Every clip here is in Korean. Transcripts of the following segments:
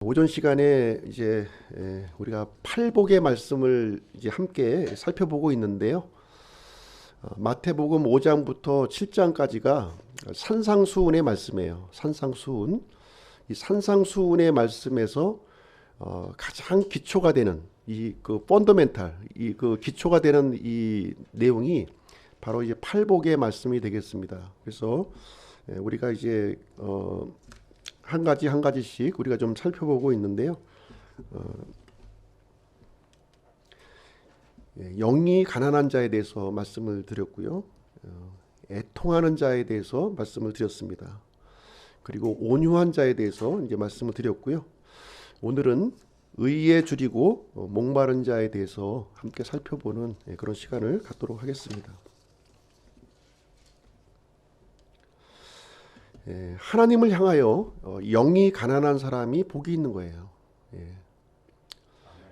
오전 시간에 이제 우리가 팔복의 말씀을 이제 함께 살펴보고 있는데요. 마태복음 5장부터 7장까지가 산상수훈의 말씀이에요. 산상수훈. 이 산상수훈의 말씀에서 가장 기초가 되는 이 그 펀더멘탈, 이 그 기초가 되는 이 내용이 바로 이제 팔복의 말씀이 되겠습니다. 그래서 우리가 이제 한 가지씩 우리가 좀 살펴보고 있는데요. 영이 가난한 자에 대해서 말씀을 드렸고요. 애통하는 자에 대해서 말씀을 드렸습니다. 그리고 온유한 자에 대해서 이제 말씀을 드렸고요. 오늘은 의에 줄이고 목마른 자에 대해서 함께 살펴보는 그런 시간을 갖도록 하겠습니다. 하나님을 향하여 영이 가난한 사람이 복이 있는 거예요.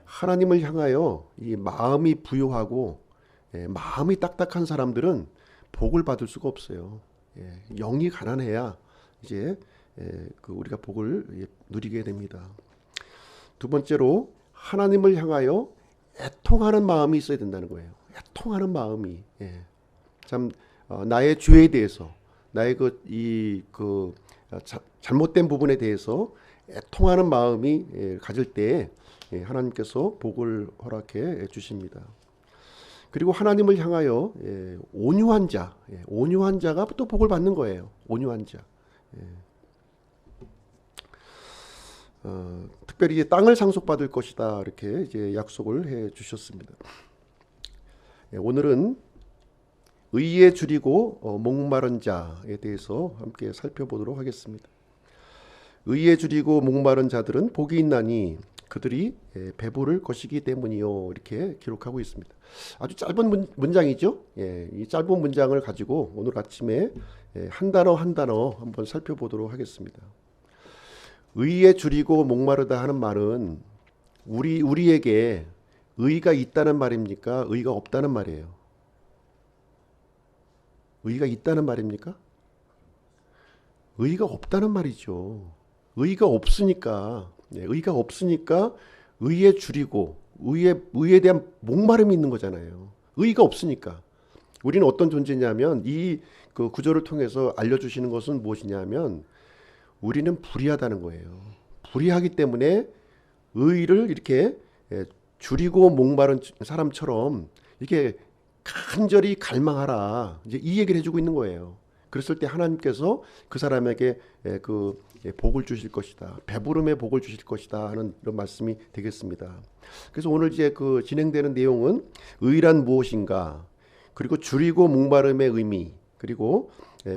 하나님을 향하여 이 마음이 부요하고 마음이 딱딱한 사람들은 복을 받을 수가 없어요. 영이 가난해야 이제 우리가 복을 누리게 됩니다. 두 번째로 하나님을 향하여 애통하는 마음이 있어야 된다는 거예요. 애통하는 마음이 참 나의 죄에 대해서 나의 잘못된 부분에 대해서 애통하는 마음이 가질 때 하나님께서 복을 허락해 주십니다. 그리고 하나님을 향하여 온유한 자가 또 복을 받는 거예요. 온유한 자. 특별히 이제 땅을 상속받을 것이다 이렇게 이제 약속을 해 주셨습니다. 오늘은 의에 줄이고 목마른 자에 대해서 함께 살펴보도록 하겠습니다. 의에 줄이고 목마른 자들은 복이 있나니 그들이 배부를 것이기 때문이요 이렇게 기록하고 있습니다. 아주 짧은 문장이죠. 이 짧은 문장을 가지고 오늘 아침에 한 단어 한 단어 한번 살펴보도록 하겠습니다. 의에 줄이고 목마르다 하는 말은 우리에게 의가 있다는 말입니까? 의가 없다는 말이에요. 의가 있다는 말입니까? 의가 없다는 말이죠. 의가 없으니까 의에 줄이고 의에 대한 목마름이 있는 거잖아요. 의가 없으니까. 우리는 어떤 존재냐면 이 그 구절을 통해서 알려주시는 것은 무엇이냐면 우리는 불의하다는 거예요. 불의하기 때문에 의를 이렇게 줄이고 목마른 사람처럼 이렇게 간절히 갈망하라. 이제 이 얘기를 해주고 있는 거예요. 그랬을 때 하나님께서 그 사람에게 그 복을 주실 것이다. 배부름의 복을 주실 것이다 하는 이런 말씀이 되겠습니다. 그래서 오늘 이제 그 진행되는 내용은 의란 무엇인가, 그리고 줄이고 목마름의 의미, 그리고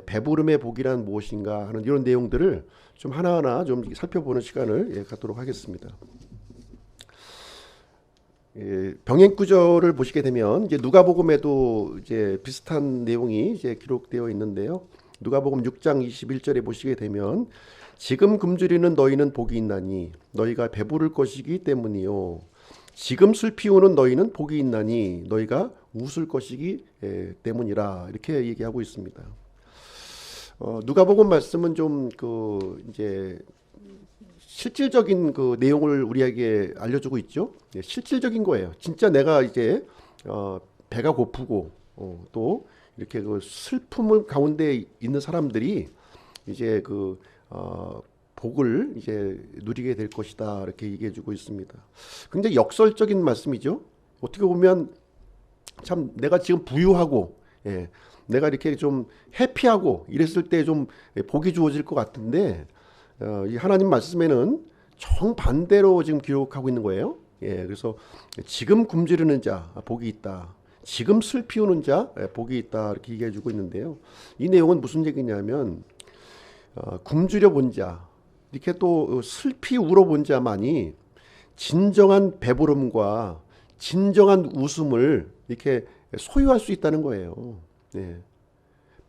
배부름의 복이란 무엇인가 하는 이런 내용들을 좀 하나하나 좀 살펴보는 시간을 갖도록 하겠습니다. 병행 구절을 보시게 되면 이제 누가복음에도 이제 비슷한 내용이 이제 기록되어 있는데요. 누가복음 6장 21절에 보시게 되면 지금 굶주리는 너희는 복이 있나니 너희가 배부를 것이기 때문이요. 지금 슬피 우는 너희는 복이 있나니 너희가 웃을 것이기 때문이라 이렇게 얘기하고 있습니다. 누가복음 말씀은 좀 이제 실질적인 그 내용을 우리에게 알려주고 있죠. 실질적인 거예요. 진짜 내가 이제 배가 고프고 또 이렇게 그 슬픔을 가운데 있는 사람들이 이제 복을 이제 누리게 될 것이다 이렇게 얘기해주고 있습니다. 굉장히 역설적인 말씀이죠. 어떻게 보면 참 내가 지금 부유하고 내가 이렇게 좀 해피하고 이랬을 때 좀 복이 주어질 것 같은데 이 하나님 말씀에는 정반대로 지금 기록하고 있는 거예요. 그래서 지금 굶주리는 자 복이 있다. 지금 슬피 우는 자 복이 있다 이렇게 얘기해 주고 있는데요. 이 내용은 무슨 얘기냐면 굶주려 본 자, 이렇게 또 슬피 울어 본 자만이 진정한 배부름과 진정한 웃음을 이렇게 소유할 수 있다는 거예요.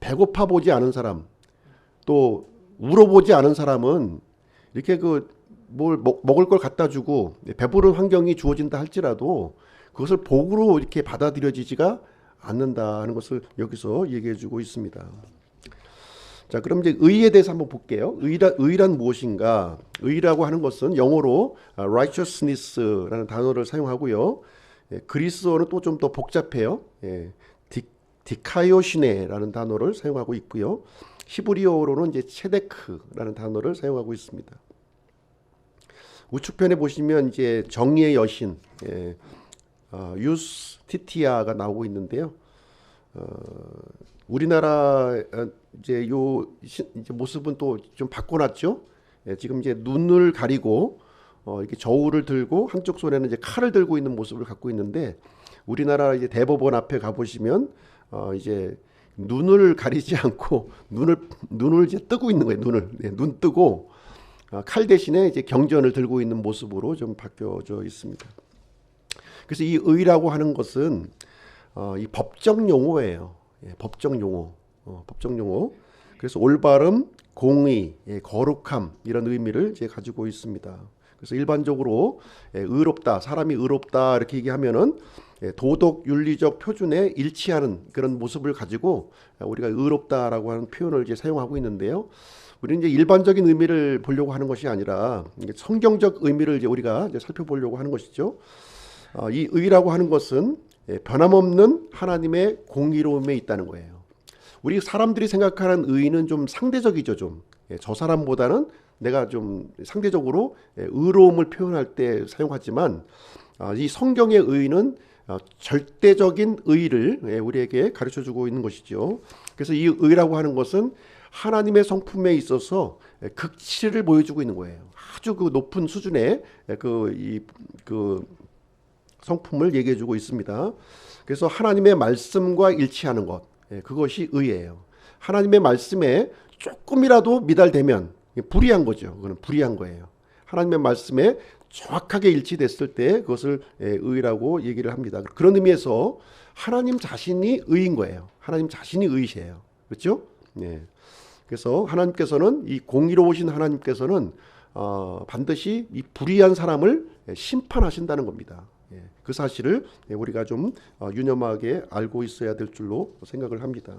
배고파 보지 않은 사람, 또 울어보지 않은 사람은 이렇게 뭘 먹을 걸 갖다 주고 배부른 환경이 주어진다 할지라도 그것을 복으로 이렇게 받아들여지지가 않는다는 것을 여기서 얘기해 주고 있습니다. 자, 그럼 이제 의에 대해서 한번 볼게요. 의란 무엇인가? 의라고 하는 것은 영어로 righteousness라는 단어를 사용하고요. 예, 그리스어는 또 좀 더 복잡해요. 예, 디카요시네라는 단어를 사용하고 있고요. 히브리어로는 이제 체데크라는 단어를 사용하고 있습니다. 우측편에 보시면 이제 정의의 여신, 예, 유스티티아가 나오고 있는데요. 우리나라 이제 이제 모습은 또 좀 바꿔놨죠. 예, 지금 이제 눈을 가리고 이렇게 저울을 들고 한쪽 손에는 이제 칼을 들고 있는 모습을 갖고 있는데, 우리나라 이제 대법원 앞에 가 보시면 이제 눈을 가리지 않고 눈을 이제 뜨고 있는 거예요. 눈 뜨고 칼 대신에 이제 경전을 들고 있는 모습으로 좀 바뀌어져 있습니다. 그래서 이 의라고 하는 것은 이 법정 용어예요. 예, 법정 용어, 법정 용어. 그래서 올바름, 공의, 예, 거룩함 이런 의미를 이제 가지고 있습니다. 그래서 일반적으로 의롭다, 사람이 의롭다 이렇게 얘기하면은 도덕 윤리적 표준에 일치하는 그런 모습을 가지고 우리가 의롭다라고 하는 표현을 이제 사용하고 있는데요. 우리는 이제 일반적인 의미를 보려고 하는 것이 아니라 성경적 의미를 이제 우리가 이제 살펴보려고 하는 것이죠. 이 의라고 하는 것은 변함없는 하나님의 공의로움에 있다는 거예요. 우리 사람들이 생각하는 의는 좀 상대적이죠. 좀 저 사람보다는 내가 좀 상대적으로 의로움을 표현할 때 사용하지만, 이 성경의 의는 절대적인 의를 우리에게 가르쳐주고 있는 것이죠. 그래서 이 의라고 하는 것은 하나님의 성품에 있어서 극치를 보여주고 있는 거예요. 아주 그 높은 수준의 그 성품을 얘기해주고 있습니다. 그래서 하나님의 말씀과 일치하는 것, 그것이 의예요. 하나님의 말씀에 조금이라도 미달되면 불의한 거죠. 그건 불의한 거예요. 하나님의 말씀에 정확하게 일치됐을 때 그것을 의라고 얘기를 합니다. 그런 의미에서 하나님 자신이 의인 거예요. 하나님 자신이 의이세요. 그렇죠? 네. 그래서 하나님께서는, 이 공의로우신 하나님께서는 반드시 이 불의한 사람을 심판하신다는 겁니다. 그 사실을 우리가 좀 유념하게 알고 있어야 될 줄로 생각을 합니다.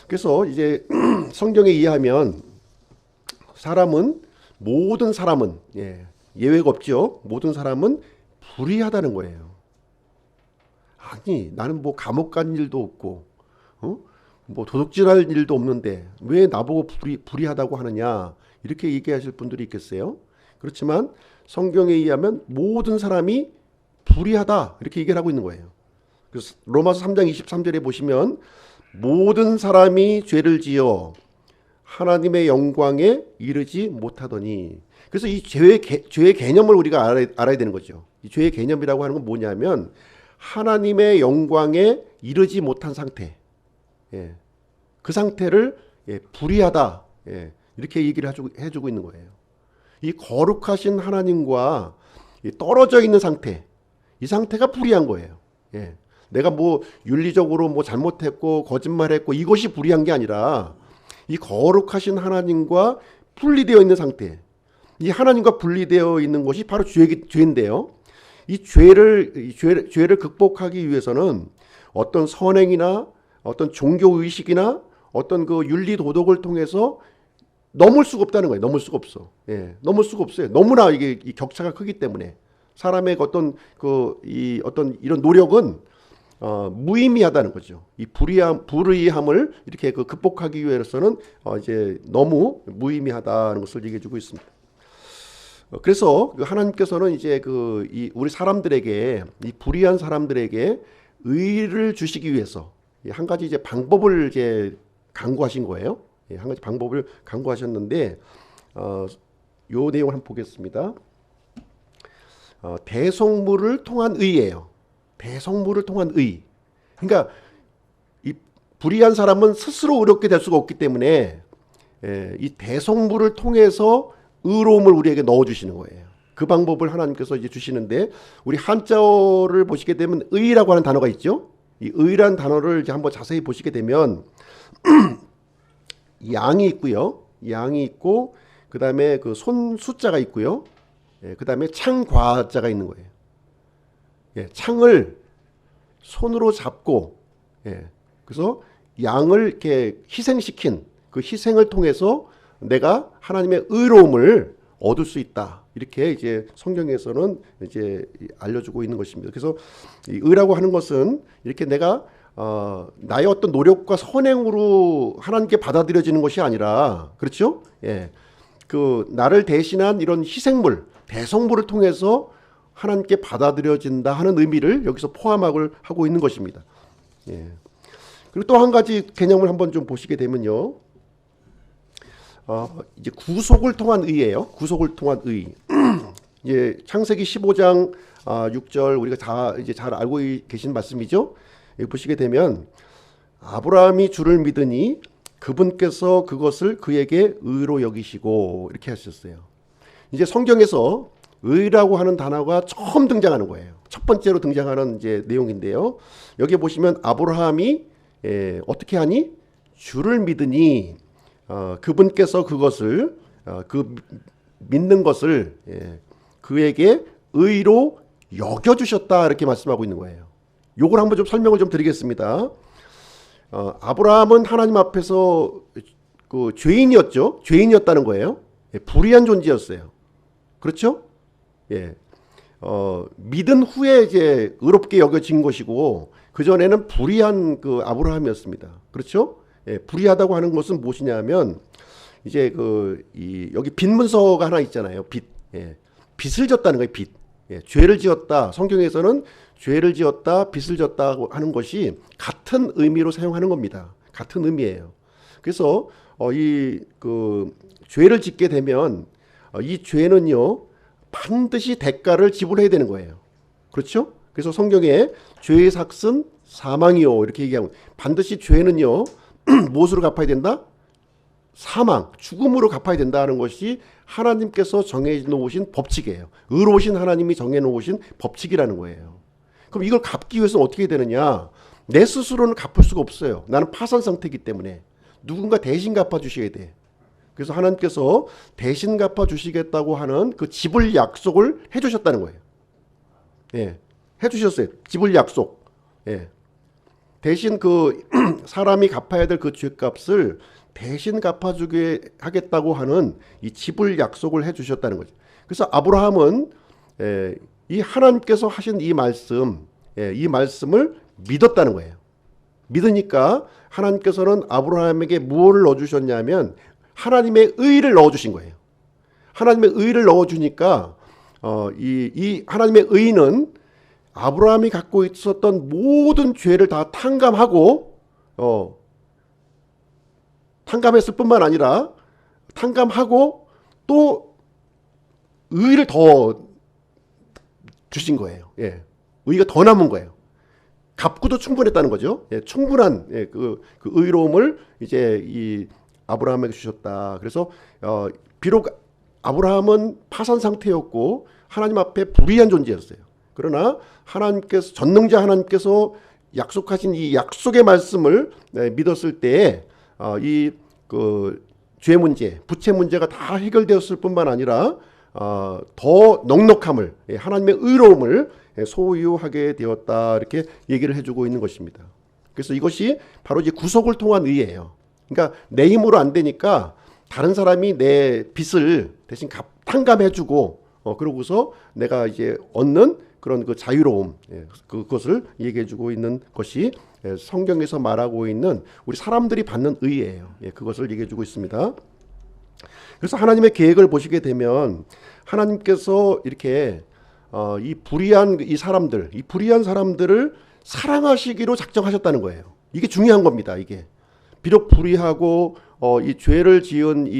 그래서 이제 성경에 의하면 모든 사람은, 예외가 없죠. 모든 사람은 불의하다는 거예요. 아니, 나는 뭐 감옥 간 일도 없고, 뭐 도둑질할 일도 없는데 왜 나보고 불의하다고 하느냐, 이렇게 얘기하실 분들이 있겠어요. 그렇지만 성경에 의하면 모든 사람이 불의하다, 이렇게 얘기를 하고 있는 거예요. 그래서 로마서 3장 23절에 보시면 모든 사람이 죄를 지어 하나님의 영광에 이르지 못하더니, 그래서 이 죄의 개념을 우리가 알아야 되는 거죠. 이 죄의 개념이라고 하는 건 뭐냐면 하나님의 영광에 이르지 못한 상태, 그 상태를 불의하다, 이렇게 얘기를 해주고 있는 거예요. 이 거룩하신 하나님과 떨어져 있는 상태, 이 상태가 불의한 거예요. 내가 뭐 윤리적으로 뭐 잘못했고 거짓말했고 이것이 불의한 게 아니라 이 거룩하신 하나님과 분리되어 있는 상태, 이 하나님과 분리되어 있는 것이 바로 죄인데요. 이 죄를 극복하기 위해서는 어떤 선행이나 어떤 종교 의식이나 어떤 그 윤리 도덕을 통해서 넘을 수가 없다는 거예요. 넘을 수가 없어. 넘을 수가 없어요. 너무나 이게 이 격차가 크기 때문에 사람의 어떤 어떤 이런 노력은 무의미하다는 거죠. 이 불의함을 이렇게 극복하기 위해서는 이제 너무 무의미하다는 것을 얘기해주고 있습니다. 그래서 하나님께서는 이제 우리 사람들에게, 이 불의한 사람들에게 의를 주시기 위해서 한 가지 이제 방법을 이제 강구하신 거예요. 한 가지 방법을 강구하셨는데, 요 내용을 한번 보겠습니다. 대속물을 통한 의예요. 대속물을 통한 의. 그러니까 이 불의한 사람은 스스로 의롭게 될 수가 없기 때문에 이 대속물을 통해서 의로움을 우리에게 넣어주시는 거예요. 그 방법을 하나님께서 이제 주시는데, 우리 한자어를 보시게 되면 의라고 하는 단어가 있죠. 이 의란 단어를 이제 한번 자세히 보시게 되면 양이 있고요. 양이 있고, 그 다음에 그 손 숫자가 있고요. 그 다음에 창과자가 있는 거예요. 창을 손으로 잡고, 예, 그래서 양을 이렇게 희생시킨 그 희생을 통해서 내가 하나님의 의로움을 얻을 수 있다. 이렇게 이제 성경에서는 이제 알려주고 있는 것입니다. 그래서 이 의라고 하는 것은 이렇게 내가 나의 어떤 노력과 선행으로 하나님께 받아들여지는 것이 아니라, 그렇죠? 예, 그 나를 대신한 이런 희생물, 대성물을 통해서 하나님께 받아들여진다 하는 의미를 여기서 포함하고 있는 것입니다. 예. 그리고 또 한 가지 개념을 한번 좀 보시게 되면요, 이제 구속을 통한 의예요. 구속을 통한 의. 예, 창세기 15장 6절 우리가 다 이제 잘 알고 계신 말씀이죠. 여기 보시게 되면 아브라함이 주를 믿으니 그분께서 그것을 그에게 의로 여기시고 이렇게 하셨어요. 이제 성경에서 의라고 하는 단어가 처음 등장하는 거예요. 첫 번째로 등장하는 이제 내용인데요. 여기 보시면 아브라함이 어떻게 하니? 주를 믿으니 그분께서 그것을 그 믿는 것을 그에게 의로 여겨주셨다 이렇게 말씀하고 있는 거예요. 요걸 한번 좀 설명을 좀 드리겠습니다. 아브라함은 하나님 앞에서 그 죄인이었죠. 죄인이었다는 거예요. 불의한 존재였어요. 그렇죠? 예. 믿은 후에 이제 의롭게 여겨진 것이고 그 전에는 불의한 그 아브라함이었습니다. 그렇죠? 예, 불의하다고 하는 것은 무엇이냐면 이제 여기 빚 문서가 하나 있잖아요. 빚. 예. 빚을 졌다는 거예요. 빚. 예. 죄를 지었다. 성경에서는 죄를 지었다, 빚을 졌다고 하는 것이 같은 의미로 사용하는 겁니다. 같은 의미예요. 그래서 죄를 짓게 되면 이 죄는요 반드시 대가를 지불해야 되는 거예요. 그렇죠? 그래서 성경에 죄의 삭은 사망이요 이렇게 얘기하고 반드시 죄는요 무엇으로 갚아야 된다? 사망, 죽음으로 갚아야 된다는 것이 하나님께서 정해놓으신 법칙이에요. 의로우신 하나님이 정해놓으신 법칙이라는 거예요. 그럼 이걸 갚기 위해서는 어떻게 되느냐? 내 스스로는 갚을 수가 없어요. 나는 파산 상태이기 때문에 누군가 대신 갚아주셔야 돼. 그래서 하나님께서 대신 갚아주시겠다고 하는 그 지불 약속을 해주셨다는 거예요. 예, 해주셨어요. 지불 약속. 예. 대신 그 사람이 갚아야 될 그 죄값을 대신 갚아주게 하겠다고 하는 이 지불 약속을 해주셨다는 거죠. 그래서 아브라함은 이 하나님께서 하신 이 말씀을 믿었다는 거예요. 믿으니까 하나님께서는 아브라함에게 무엇을 넣어주셨냐면 하나님의 의를 넣어주신 거예요. 하나님의 의를 넣어주니까 이 하나님의 의는 아브라함이 갖고 있었던 모든 죄를 다 탕감하고 탕감했을 뿐만 아니라 탕감하고 또 의를 더 주신 거예요. 예. 의가 더 남은 거예요. 갚고도 충분했다는 거죠. 예, 충분한 그 의로움을 이제 이 아브라함에게 주셨다. 그래서 비록 아브라함은 파산 상태였고 하나님 앞에 불의한 존재였어요. 그러나 하나님께서 전능자 하나님께서 약속하신 이 약속의 말씀을 믿었을 때에 이 죄 문제, 부채 문제가 다 해결되었을 뿐만 아니라 더 넉넉함을 하나님의 의로움을 소유하게 되었다 이렇게 얘기를 해주고 있는 것입니다. 그래서 이것이 바로 이제 구속을 통한 의예요. 그러니까 내 힘으로 안 되니까 다른 사람이 내 빚을 대신 탕감해주고 그러고서 내가 이제 얻는 그런 그 자유로움 그것을 얘기해주고 있는 것이 성경에서 말하고 있는 우리 사람들이 받는 의예요. 그것을 얘기해주고 있습니다. 그래서 하나님의 계획을 보시게 되면 하나님께서 이렇게 이 불의한 사람들을 사랑하시기로 작정하셨다는 거예요. 이게 중요한 겁니다. 이게 비록 불의하고 이 죄를 지은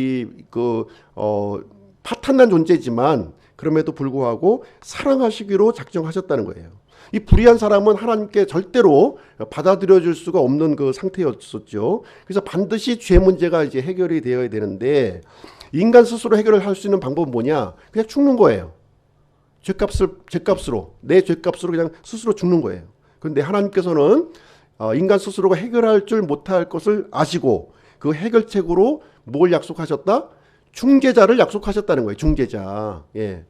파탄난 존재지만 그럼에도 불구하고 사랑하시기로 작정하셨다는 거예요. 이 불의한 사람은 하나님께 절대로 받아들여 줄 수가 없는 그 상태였었죠. 그래서 반드시 죄 문제가 이제 해결이 되어야 되는데 인간 스스로 해결을 할 수 있는 방법은 뭐냐? 그냥 죽는 거예요. 죄값으로 내 죄값으로 그냥 스스로 죽는 거예요. 그런데 하나님께서는 인간 스스로가 해결할 줄 못할 것을 아시고 그 해결책으로 뭘 약속하셨다? 중재자를 약속하셨다는 거예요. 중재자. 예.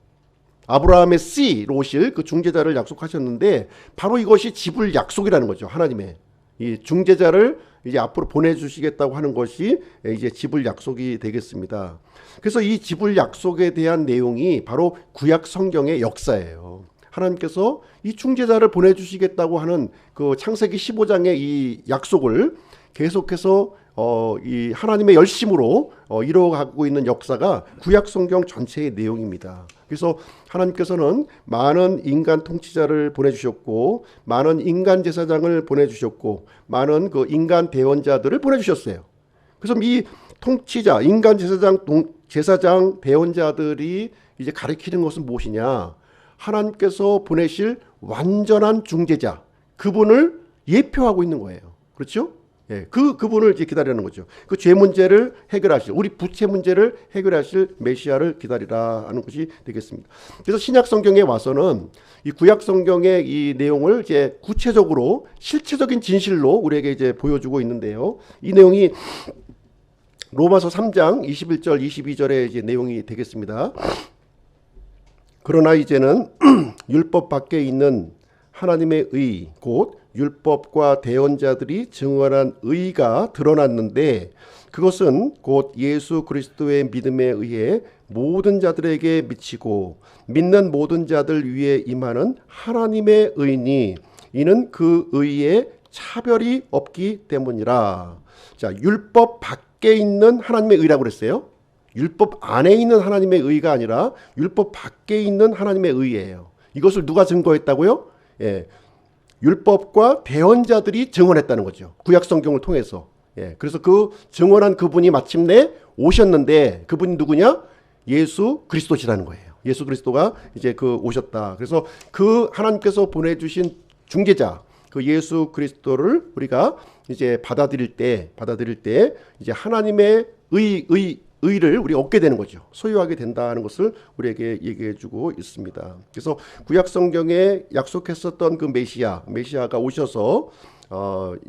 아브라함의 씨로 오실 그 중재자를 약속하셨는데 바로 이것이 지불 약속이라는 거죠. 하나님의 이 중재자를 이제 앞으로 보내주시겠다고 하는 것이 이제 지불 약속이 되겠습니다. 그래서 이 지불 약속에 대한 내용이 바로 구약 성경의 역사예요. 하나님께서 이 중재자를 보내주시겠다고 하는 그 창세기 15장의 이 약속을 계속해서 이 하나님의 열심으로 이루어가고 있는 역사가 구약 성경 전체의 내용입니다. 그래서 하나님께서는 많은 인간 통치자를 보내주셨고, 많은 인간 제사장을 보내주셨고, 많은 그 인간 대원자들을 보내주셨어요. 그래서 이 통치자, 인간 제사장 대원자들이 이제 가리키는 것은 무엇이냐? 하나님께서 보내실 완전한 중재자, 그분을 예표하고 있는 거예요. 그렇죠? 예, 그분을 이제 기다리는 거죠. 그 죄 문제를 해결하실, 우리 부채 문제를 해결하실 메시아를 기다리라 하는 것이 되겠습니다. 그래서 신약 성경에 와서는 이 구약 성경의 이 내용을 이제 구체적으로 실체적인 진실로 우리에게 이제 보여주고 있는데요. 이 내용이 로마서 3장 21절 22절의 이제 내용이 되겠습니다. 그러나 이제는 율법 밖에 있는 하나님의 의, 곧 율법과 대언자들이 증언한 의가 드러났는데 그것은 곧 예수 그리스도의 믿음에 의해 모든 자들에게 미치고 믿는 모든 자들 위에 임하는 하나님의 의니 이는 그 의에 차별이 없기 때문이라. 자, 율법 밖에 있는 하나님의 의라고 그랬어요. 율법 안에 있는 하나님의 의가 아니라 율법 밖에 있는 하나님의 의예요. 이것을 누가 증거했다고요? 예. 율법과 대언자들이 증언했다는 거죠. 구약 성경을 통해서. 예. 그래서 그 증언한 그분이 마침내 오셨는데 그분이 누구냐? 예수 그리스도시라는 거예요. 예수 그리스도가 이제 그 오셨다. 그래서 그 하나님께서 보내주신 중재자, 그 예수 그리스도를 우리가 이제 받아들일 때 이제 하나님의 의를 우리 얻게 되는 거죠. 소유하게 된다는 것을 우리에게 얘기해 주고 있습니다. 그래서 구약 성경에 약속했었던 그 메시아가 오셔서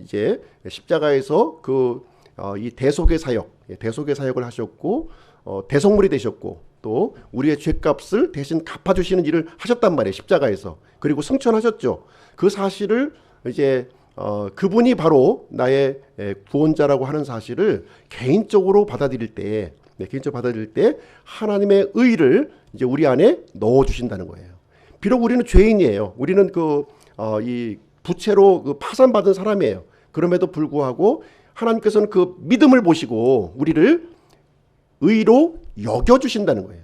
이제 십자가에서 이 대속의 사역을 하셨고 대속물이 되셨고 또 우리의 죄값을 대신 갚아주시는 일을 하셨단 말이에요. 십자가에서. 그리고 승천하셨죠. 그 사실을 이제 그분이 바로 나의 구원자라고 하는 사실을 개인적으로 받아들일 때 하나님의 의를 이제 우리 안에 넣어 주신다는 거예요. 비록 우리는 죄인이에요. 우리는 이 부채로 파산받은 사람이에요. 그럼에도 불구하고 하나님께서는 그 믿음을 보시고 우리를 의로 여겨 주신다는 거예요.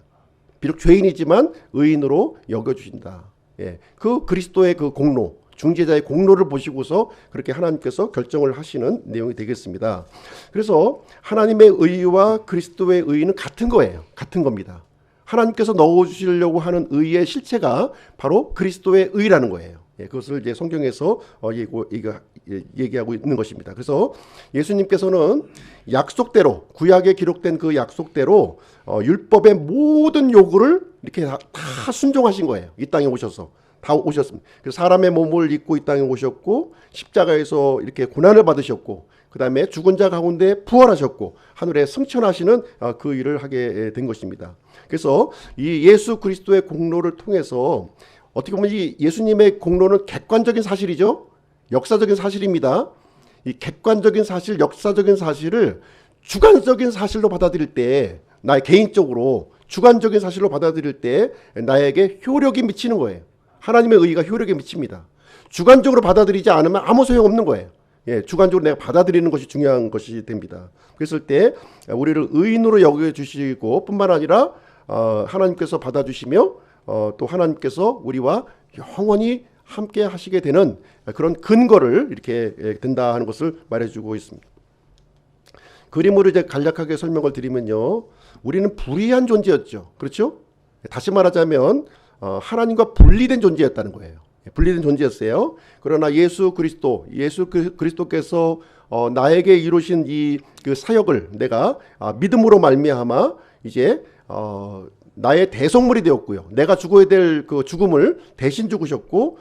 비록 죄인이지만 의인으로 여겨 주신다. 예. 그 그리스도의 그 공로, 중재자의 공로를 보시고서 그렇게 하나님께서 결정을 하시는 내용이 되겠습니다. 그래서 하나님의 의와 그리스도의 의는 같은 거예요. 같은 겁니다. 하나님께서 넣어주시려고 하는 의의 실체가 바로 그리스도의 의라는 거예요. 예, 그것을 이제 성경에서 얘기하고 있는 것입니다. 그래서 예수님께서는 약속대로, 구약에 기록된 그 약속대로 율법의 모든 요구를 이렇게 다 순종하신 거예요. 이 땅에 오셔서. 다 오셨습니다. 그래서 사람의 몸을 입고 이 땅에 오셨고 십자가에서 이렇게 고난을 받으셨고 그 다음에 죽은 자 가운데 부활하셨고 하늘에 승천하시는 그 일을 하게 된 것입니다. 그래서 이 예수 그리스도의 공로를 통해서 어떻게 보면 이 예수님의 공로는 객관적인 사실이죠. 역사적인 사실입니다. 이 객관적인 사실, 역사적인 사실을 주관적인 사실로 받아들일 때 나의 개인적으로 주관적인 사실로 받아들일 때 나에게 효력이 미치는 거예요. 하나님의 의가 효력에 미칩니다. 주관적으로 받아들이지 않으면 아무 소용없는 거예요. 예, 주관적으로 내가 받아들이는 것이 중요한 것이 됩니다. 그랬을 때 우리를 의인으로 여겨주시고 뿐만 아니라 하나님께서 받아주시며 또 하나님께서 우리와 영원히 함께 하시게 되는 그런 근거를 이렇게 된다 하는 것을 말해주고 있습니다. 그림으로 이제 간략하게 설명을 드리면요. 우리는 불의한 존재였죠. 그렇죠? 다시 말하자면 하나님과 분리된 존재였다는 거예요. 분리된 존재였어요. 그러나 예수 그리스도께서 나에게 이루신 그 사역을 내가 믿음으로 말미암아 이제 나의 대속물이 되었고요. 내가 죽어야 될 그 죽음을 대신 죽으셨고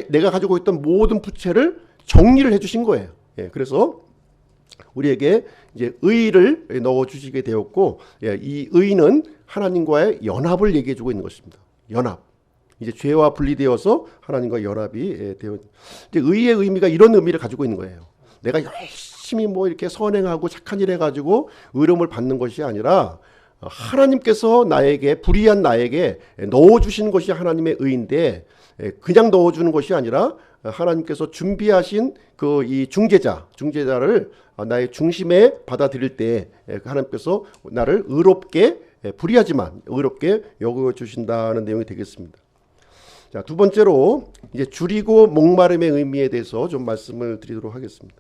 내가 가지고 있던 모든 부채를 정리를 해주신 거예요. 예, 그래서 우리에게 이제 의를 넣어 주시게 되었고 이 의는 하나님과의 연합을 얘기해 주고 있는 것입니다. 연합. 이제 죄와 분리되어서 하나님과 연합이 되어. 이제 의의 의미가 이런 의미를 가지고 있는 거예요. 내가 열심히 뭐 이렇게 선행하고 착한 일 해가지고 의로움을 받는 것이 아니라 하나님께서 나에게 불의한 나에게 넣어주신 것이 하나님의 의인데 그냥 넣어주는 것이 아니라 하나님께서 준비하신 그 이 중재자를 나의 중심에 받아들일 때 하나님께서 나를 의롭게 불의하지만 의롭게 여겨주신다는 내용이 되겠습니다. 자, 두 번째로 이제 줄이고 목마름의 의미에 대해서 좀 말씀을 드리도록 하겠습니다.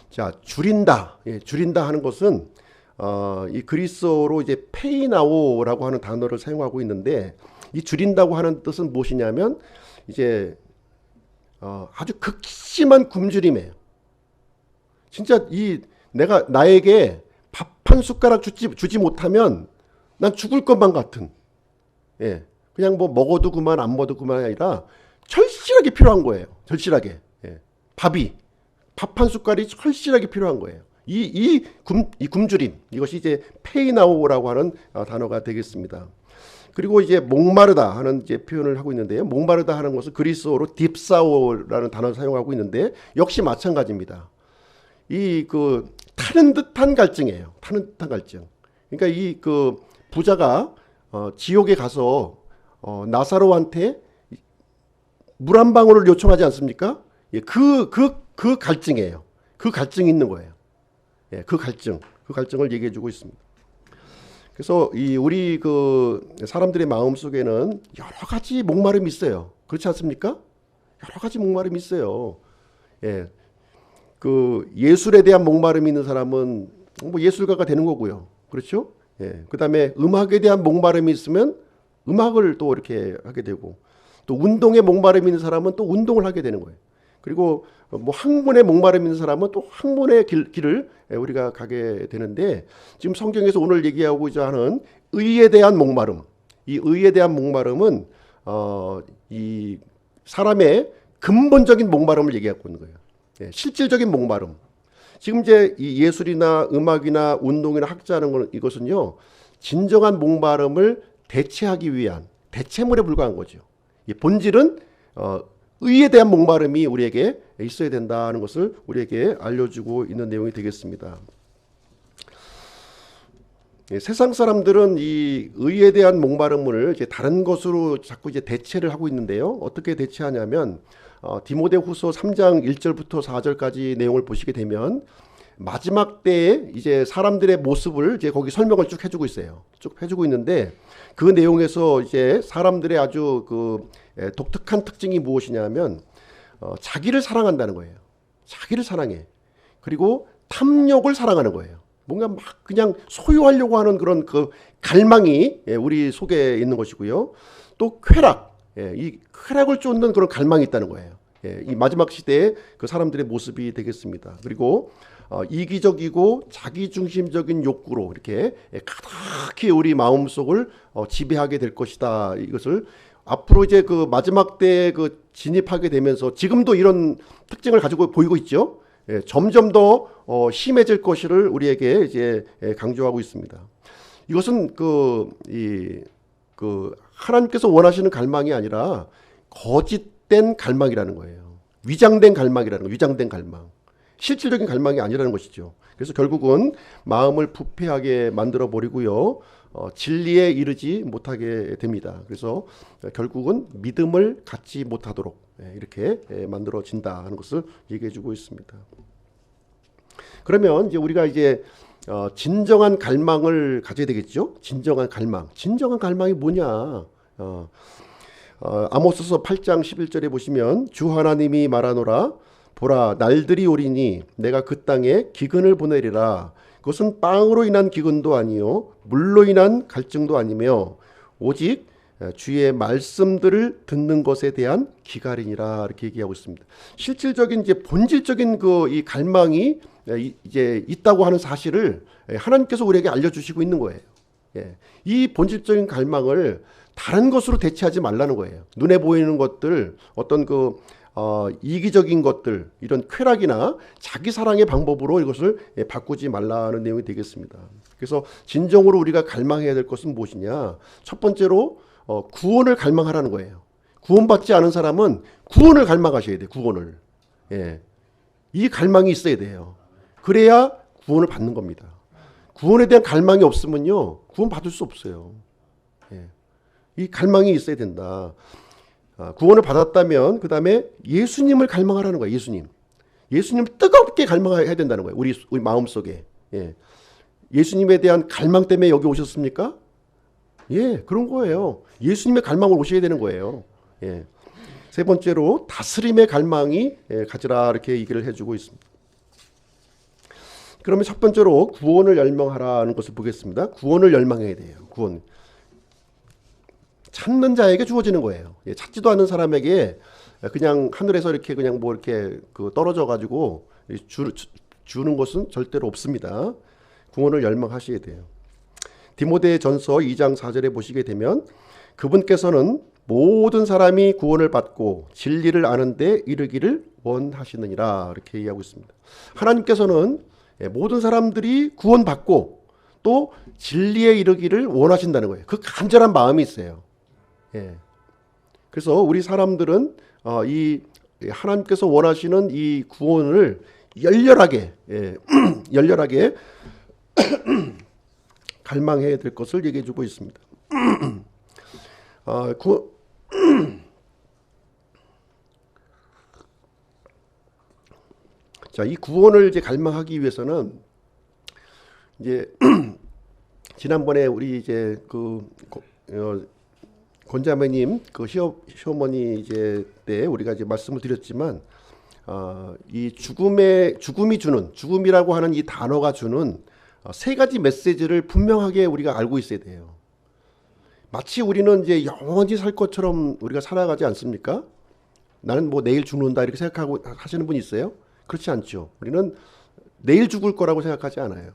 자, 줄인다. 줄인다 하는 것은 이 그리스어로 이제 페이나오라고 하는 단어를 사용하고 있는데 이 줄인다고 하는 뜻은 무엇이냐면 이제 아주 극심한 굶주림이에요. 진짜 내가 나에게 밥 한 숟가락 주지 못하면 난 죽을 것만 같은. 그냥 뭐 먹어도 그만 안 먹어도 그만이 아니라 절실하게 필요한 거예요. 절실하게. 밥이 밥 한 숟갈이 절실하게 필요한 거예요. 이 굶주림 이것이 이제 페이나오라고 하는 단어가 되겠습니다. 그리고 이제 목마르다 하는 이제 표현을 하고 있는데요. 목마르다 하는 것은 그리스어로 딥사오라는 단어를 사용하고 있는데 역시 마찬가지입니다. 타는 듯한 갈증이에요. 타는 듯한 갈증. 그러니까 이 부자가 지옥에 가서 나사로한테 물 한 방울을 요청하지 않습니까? 그 갈증이에요. 그 갈증이 있는 거예요. 그 갈증을 얘기해 주고 있습니다. 그래서 우리 사람들의 마음 속에는 여러 가지 목마름이 있어요. 그렇지 않습니까? 여러 가지 목마름이 있어요. 예술에 대한 목마름이 있는 사람은 뭐 예술가가 되는 거고요. 그렇죠? 그다음에 음악에 대한 목마름이 있으면 음악을 또 이렇게 하게 되고 또 운동에 목마름이 있는 사람은 또 운동을 하게 되는 거예요. 그리고 뭐 학문에 목마름이 있는 사람은 또 학문의 길을 우리가 가게 되는데 지금 성경에서 오늘 얘기하고자 하는 의에 대한 목마름, 이 의에 대한 목마름은 이 사람의 근본적인 목마름을 얘기하고 있는 거예요. 실질적인 목마름. 지금 이제 이 예술이나 음악이나 운동이나 학자하는 이것은요 진정한 목마름을 대체하기 위한 대체물에 불과한 거죠. 이 본질은 의에 대한 목마름이 우리에게 있어야 된다는 것을 우리에게 알려주고 있는 내용이 되겠습니다. 세상 사람들은 이 의에 대한 목마름을 이제 다른 것으로 자꾸 이제 대체를 하고 있는데요. 어떻게 대체하냐면 디모데후서 3장 1절부터 4절까지 내용을 보시게 되면 마지막 때에 이제 사람들의 모습을 이제 거기 설명을 쭉 해주고 있어요. 쭉 해주고 있는데 그 내용에서 이제 사람들의 아주 독특한 특징이 무엇이냐면 자기를 사랑한다는 거예요. 자기를 사랑해. 그리고 탐욕을 사랑하는 거예요. 뭔가 막 그냥 소유하려고 하는 그런 갈망이 우리 속에 있는 것이고요. 또 쾌락, 이 쾌락을 쫓는 그런 갈망이 있다는 거예요. 이 마지막 시대의 그 사람들의 모습이 되겠습니다. 그리고 이기적이고 자기중심적인 욕구로 이렇게 가득히 우리 마음속을 지배하게 될 것이다. 이것을 앞으로 이제 그 마지막 때에 진입하게 되면서 지금도 이런 특징을 가지고 보이고 있죠. 점점 더 심해질 것을 우리에게 이제 강조하고 있습니다. 이것은 하나님께서 원하시는 갈망이 아니라 거짓된 갈망이라는 거예요. 위장된 갈망이라는 거예요. 위장된 갈망. 실질적인 갈망이 아니라는 것이죠. 그래서 결국은 마음을 부패하게 만들어 버리고요. 진리에 이르지 못하게 됩니다. 그래서 결국은 믿음을 갖지 못하도록 이렇게 만들어진다는 것을 얘기해 주고 있습니다. 그러면 이제 우리가 진정한 갈망을 가져야 되겠죠? 진정한 갈망. 진정한 갈망이 뭐냐? 아모스서 8장 11절에 보시면 주 하나님이 말하노라 보라 날들이 오리니 내가 그 땅에 기근을 보내리라. 그것은 빵으로 인한 기근도 아니요 물로 인한 갈증도 아니며 오직 주의 말씀들을 듣는 것에 대한 기갈이니라 이렇게 얘기하고 있습니다. 실질적인 이제 본질적인 이 갈망이 이제 있다고 하는 사실을 하나님께서 우리에게 알려주시고 있는 거예요. 이 본질적인 갈망을 다른 것으로 대체하지 말라는 거예요. 눈에 보이는 것들, 어떤 이기적인 것들, 이런 쾌락이나 자기 사랑의 방법으로 이것을 바꾸지 말라는 내용이 되겠습니다. 그래서 진정으로 우리가 갈망해야 될 것은 무엇이냐? 첫 번째로 구원을 갈망하라는 거예요. 구원받지 않은 사람은 구원을 갈망하셔야 돼요. 구원을. 예. 이 갈망이 있어야 돼요. 그래야 구원을 받는 겁니다. 구원에 대한 갈망이 없으면요, 구원 받을 수 없어요. 예. 이 갈망이 있어야 된다. 구원을 받았다면 그 다음에 예수님을 갈망하라는 거예요. 예수님 뜨겁게 갈망해야 된다는 거예요. 우리 마음속에. 예. 예수님에 대한 갈망 때문에 여기 오셨습니까? 예, 그런 거예요. 예수님의 갈망을 오셔야 되는 거예요. 예. 세 번째로 다스림의 갈망이 가지라 이렇게 얘기를 해주고 있습니다. 그러면 첫 번째로 구원을 열망하라는 것을 보겠습니다. 구원을 열망해야 돼요. 구원. 찾는 자에게 주어지는 거예요. 찾지도 않는 사람에게 그냥 하늘에서 이렇게 그냥 뭐 이렇게 떨어져 가지고 주는 것은 절대로 없습니다. 구원을 열망하셔야 돼요. 디모데전서 2장 4절에 보시게 되면 그분께서는 모든 사람이 구원을 받고 진리를 아는 데 이르기를 원하시느니라 이렇게 얘기하고 있습니다. 하나님께서는 모든 사람들이 구원받고 또 진리에 이르기를 원하신다는 거예요. 그 간절한 마음이 있어요. 예. 그래서 우리 사람들은 이 하나님께서 원하시는 이 구원을 열렬하게 열렬하게 갈망해야 될 것을 얘기해 주고 있습니다. 자, 이 구원을 이제 갈망하기 위해서는 이제 지난번에 우리 이제 권자매님 시어머니 이제 때 우리가 이제 말씀을 드렸지만 이 죽음이라고 하는 이 단어가 주는 세 가지 메시지를 분명하게 우리가 알고 있어야 돼요. 마치 우리는 이제 영원히 살 것처럼 우리가 살아가지 않습니까? 나는 뭐 내일 죽는다 이렇게 생각하고 하시는 분이 있어요? 그렇지 않죠. 우리는 내일 죽을 거라고 생각하지 않아요.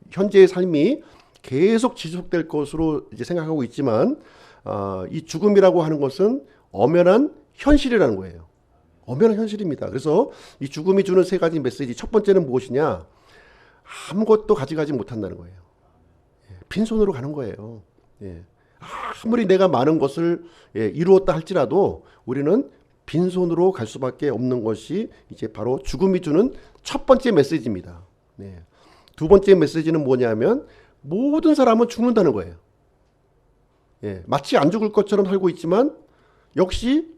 현재의 삶이 계속 지속될 것으로 이제 생각하고 있지만 이 죽음이라고 하는 것은 엄연한 현실이라는 거예요. 엄연한 현실입니다. 그래서 이 죽음이 주는 세 가지 메시지, 첫 번째는 무엇이냐? 아무것도 가져가지 못한다는 거예요. 빈손으로 가는 거예요. 아무리 내가 많은 것을 이루었다 할지라도 우리는 빈손으로 갈 수밖에 없는 것이 이제 바로 죽음이 주는 첫 번째 메시지입니다. 두 번째 메시지는 뭐냐면 모든 사람은 죽는다는 거예요. 마치 안 죽을 것처럼 살고 있지만 역시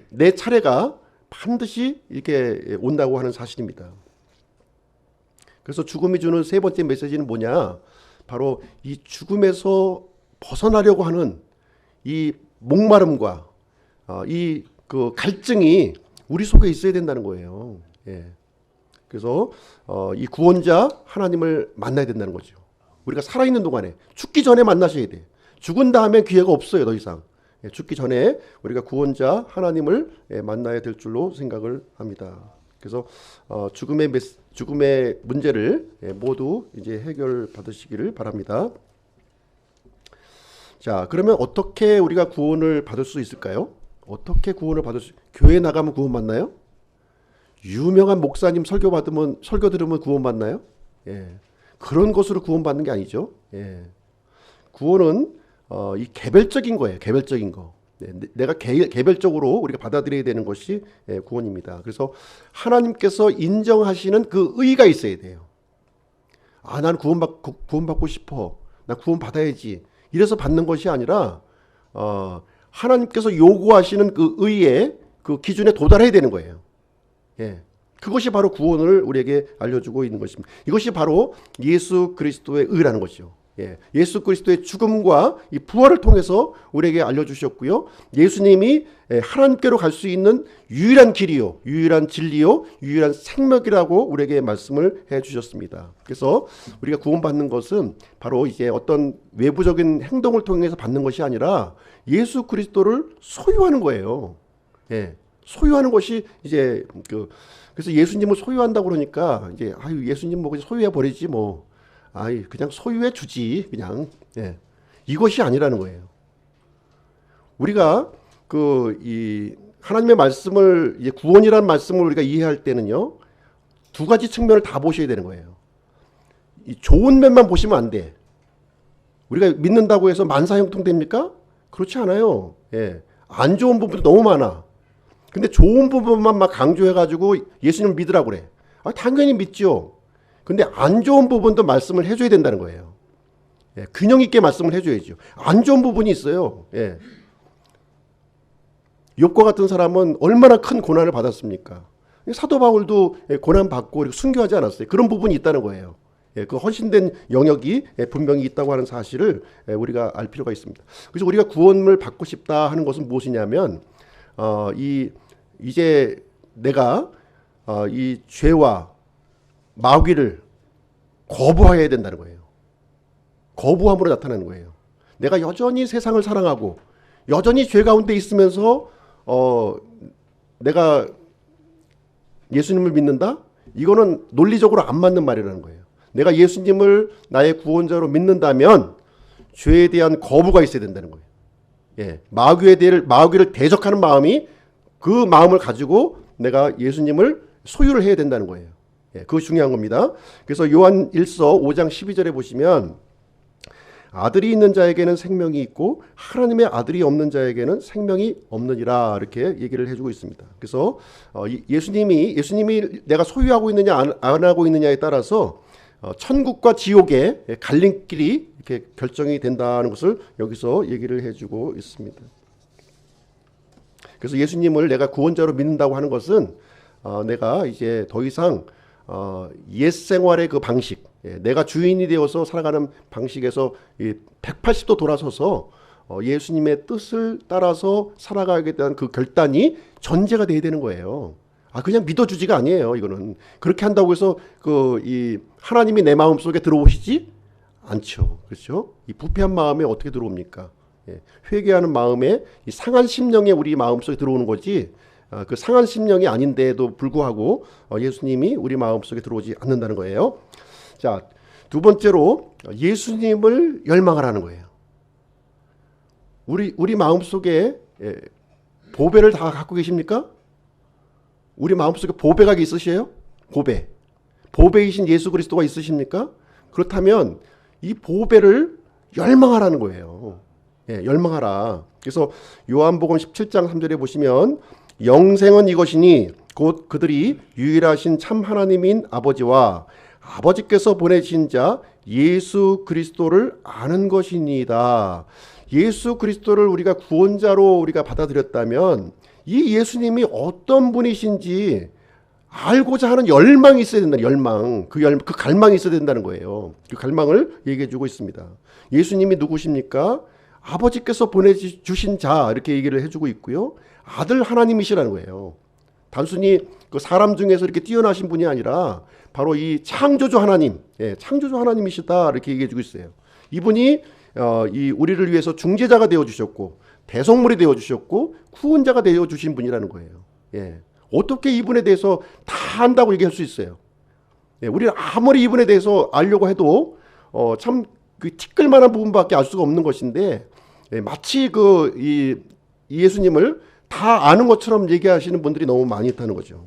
내 차례가 반드시 이렇게 온다고 하는 사실입니다. 그래서 죽음이 주는 세 번째 메시지는 뭐냐? 바로 이 죽음에서 벗어나려고 하는 이 목마름과 이 갈증이 우리 속에 있어야 된다는 거예요. 그래서 이 구원자 하나님을 만나야 된다는 거죠. 우리가 살아있는 동안에 죽기 전에 만나셔야 돼요. 죽은 다음에 기회가 없어요. 더 이상. 죽기 전에 우리가 구원자 하나님을 만나야 될 줄로 생각을 합니다. 그래서 죽음의 문제를 모두 이제 해결 받으시기를 바랍니다. 자, 그러면 어떻게 우리가 구원을 받을 수 있을까요? 어떻게 구원을 받을 수? 교회 나가면 구원 받나요? 유명한 목사님 설교 들으면 구원 받나요? 그런 것으로 구원 받는 게 아니죠. 구원은 이 개별적인 거예요. 개별적인 거. 내가 개별적으로 우리가 받아들여야 되는 것이 구원입니다. 그래서 하나님께서 인정하시는 그 의가 있어야 돼요. 난 구원받고 싶어. 나 구원 받아야지. 이래서 받는 것이 아니라 하나님께서 요구하시는 그 의의 그 기준에 도달해야 되는 거예요. 그것이 바로 구원을 우리에게 알려주고 있는 것입니다. 이것이 바로 예수 그리스도의 의라는 것이죠. 예수 그리스도의 죽음과 이 부활을 통해서 우리에게 알려주셨고요. 예수님이 하나님께로 갈 수 있는 유일한 길이요, 유일한 진리요, 유일한 생명이라고 우리에게 말씀을 해주셨습니다. 그래서 우리가 구원받는 것은 바로 이제 어떤 외부적인 행동을 통해서 받는 것이 아니라 예수 그리스도를 소유하는 거예요. 소유하는 것이 이제 그래서 예수님을 소유한다고 그러니까 이제 예수님 뭐 그냥 소유해 버리지 뭐. 그냥 소유해 주지 그냥. 이것이 아니라는 거예요. 우리가 하나님의 말씀을 이제 구원이라는 말씀을 우리가 이해할 때는요, 두 가지 측면을 다 보셔야 되는 거예요. 이 좋은 면만 보시면 안 돼. 우리가 믿는다고 해서 만사형통됩니까? 그렇지 않아요. 예. 안 좋은 부분도 너무 많아. 근데 좋은 부분만 막 강조해가지고 예수님을 믿으라고 그래. 당연히 믿죠. 근데 안 좋은 부분도 말씀을 해줘야 된다는 거예요. 예. 균형 있게 말씀을 해줘야죠. 안 좋은 부분이 있어요. 예. 욥과 같은 사람은 얼마나 큰 고난을 받았습니까? 사도 바울도 고난 받고 순교하지 않았어요. 그런 부분이 있다는 거예요. 그 헌신된 영역이 분명히 있다고 하는 사실을 우리가 알 필요가 있습니다. 그래서 우리가 구원을 받고 싶다 하는 것은 무엇이냐면 이제 내가 이 죄와 마귀를 거부해야 된다는 거예요. 거부함으로 나타나는 거예요. 내가 여전히 세상을 사랑하고 여전히 죄 가운데 있으면서 내가 예수님을 믿는다? 이거는 논리적으로 안 맞는 말이라는 거예요. 내가 예수님을 나의 구원자로 믿는다면 죄에 대한 거부가 있어야 된다는 거예요. 예, 마귀를 대적하는 마음이 그 마음을 가지고 내가 예수님을 소유를 해야 된다는 거예요. 예, 그거 중요한 겁니다. 그래서 요한 1서 5장 12절에 보시면 아들이 있는 자에게는 생명이 있고 하나님의 아들이 없는 자에게는 생명이 없느니라 이렇게 얘기를 해주고 있습니다. 그래서 예수님이 내가 소유하고 있느냐 안 하고 있느냐에 따라서 천국과 지옥의 갈림길이 이렇게 결정이 된다는 것을 여기서 얘기를 해주고 있습니다. 그래서 예수님을 내가 구원자로 믿는다고 하는 것은 내가 이제 더 이상 옛 생활의 그 방식, 내가 주인이 되어서 살아가는 방식에서 180도 돌아서서 예수님의 뜻을 따라서 살아가게 된 그 결단이 전제가 돼야 되는 거예요. 그냥 믿어주지가 아니에요. 이거는 그렇게 한다고 해서 이 하나님이 내 마음 속에 들어오시지 않죠. 그렇죠? 이 부패한 마음에 어떻게 들어옵니까? 회개하는 마음에 이 상한 심령에 우리 마음 속에 들어오는 거지. 그 상한 심령이 아닌데도 불구하고 예수님이 우리 마음 속에 들어오지 않는다는 거예요. 자, 두 번째로 예수님을 열망하라는 거예요. 우리 마음 속에 보배를 다 갖고 계십니까? 우리 마음속에 보배가 있으세요? 보배이신 예수 그리스도가 있으십니까? 그렇다면 이 보배를 열망하라는 거예요. 열망하라. 그래서 요한복음 17장 3절에 보시면 영생은 이것이니 곧 그들이 유일하신 참 하나님인 아버지와 아버지께서 보내신 자 예수 그리스도를 아는 것이니이다. 예수 그리스도를 우리가 구원자로 우리가 받아들였다면 이 예수님이 어떤 분이신지 알고자 하는 열망이 있어야 된다. 열망. 그 갈망이 있어야 된다는 거예요. 그 갈망을 얘기해 주고 있습니다. 예수님이 누구십니까? 아버지께서 보내주신 자 이렇게 얘기를 해주고 있고요. 아들 하나님이시라는 거예요. 단순히 그 사람 중에서 이렇게 뛰어나신 분이 아니라 바로 이 창조주 하나님, 창조주 하나님이시다 이렇게 얘기해 주고 있어요. 이분이 이 우리를 위해서 중재자가 되어 주셨고 대속물이 되어 주셨고 구원자가 되어 주신 분이라는 거예요. 어떻게 이분에 대해서 다 안다고 얘기할 수 있어요? 우리는 아무리 이분에 대해서 알려고 해도 참 그 티끌만한 부분밖에 알 수가 없는 것인데 마치 이 예수님을 다 아는 것처럼 얘기하시는 분들이 너무 많이 있다는 거죠.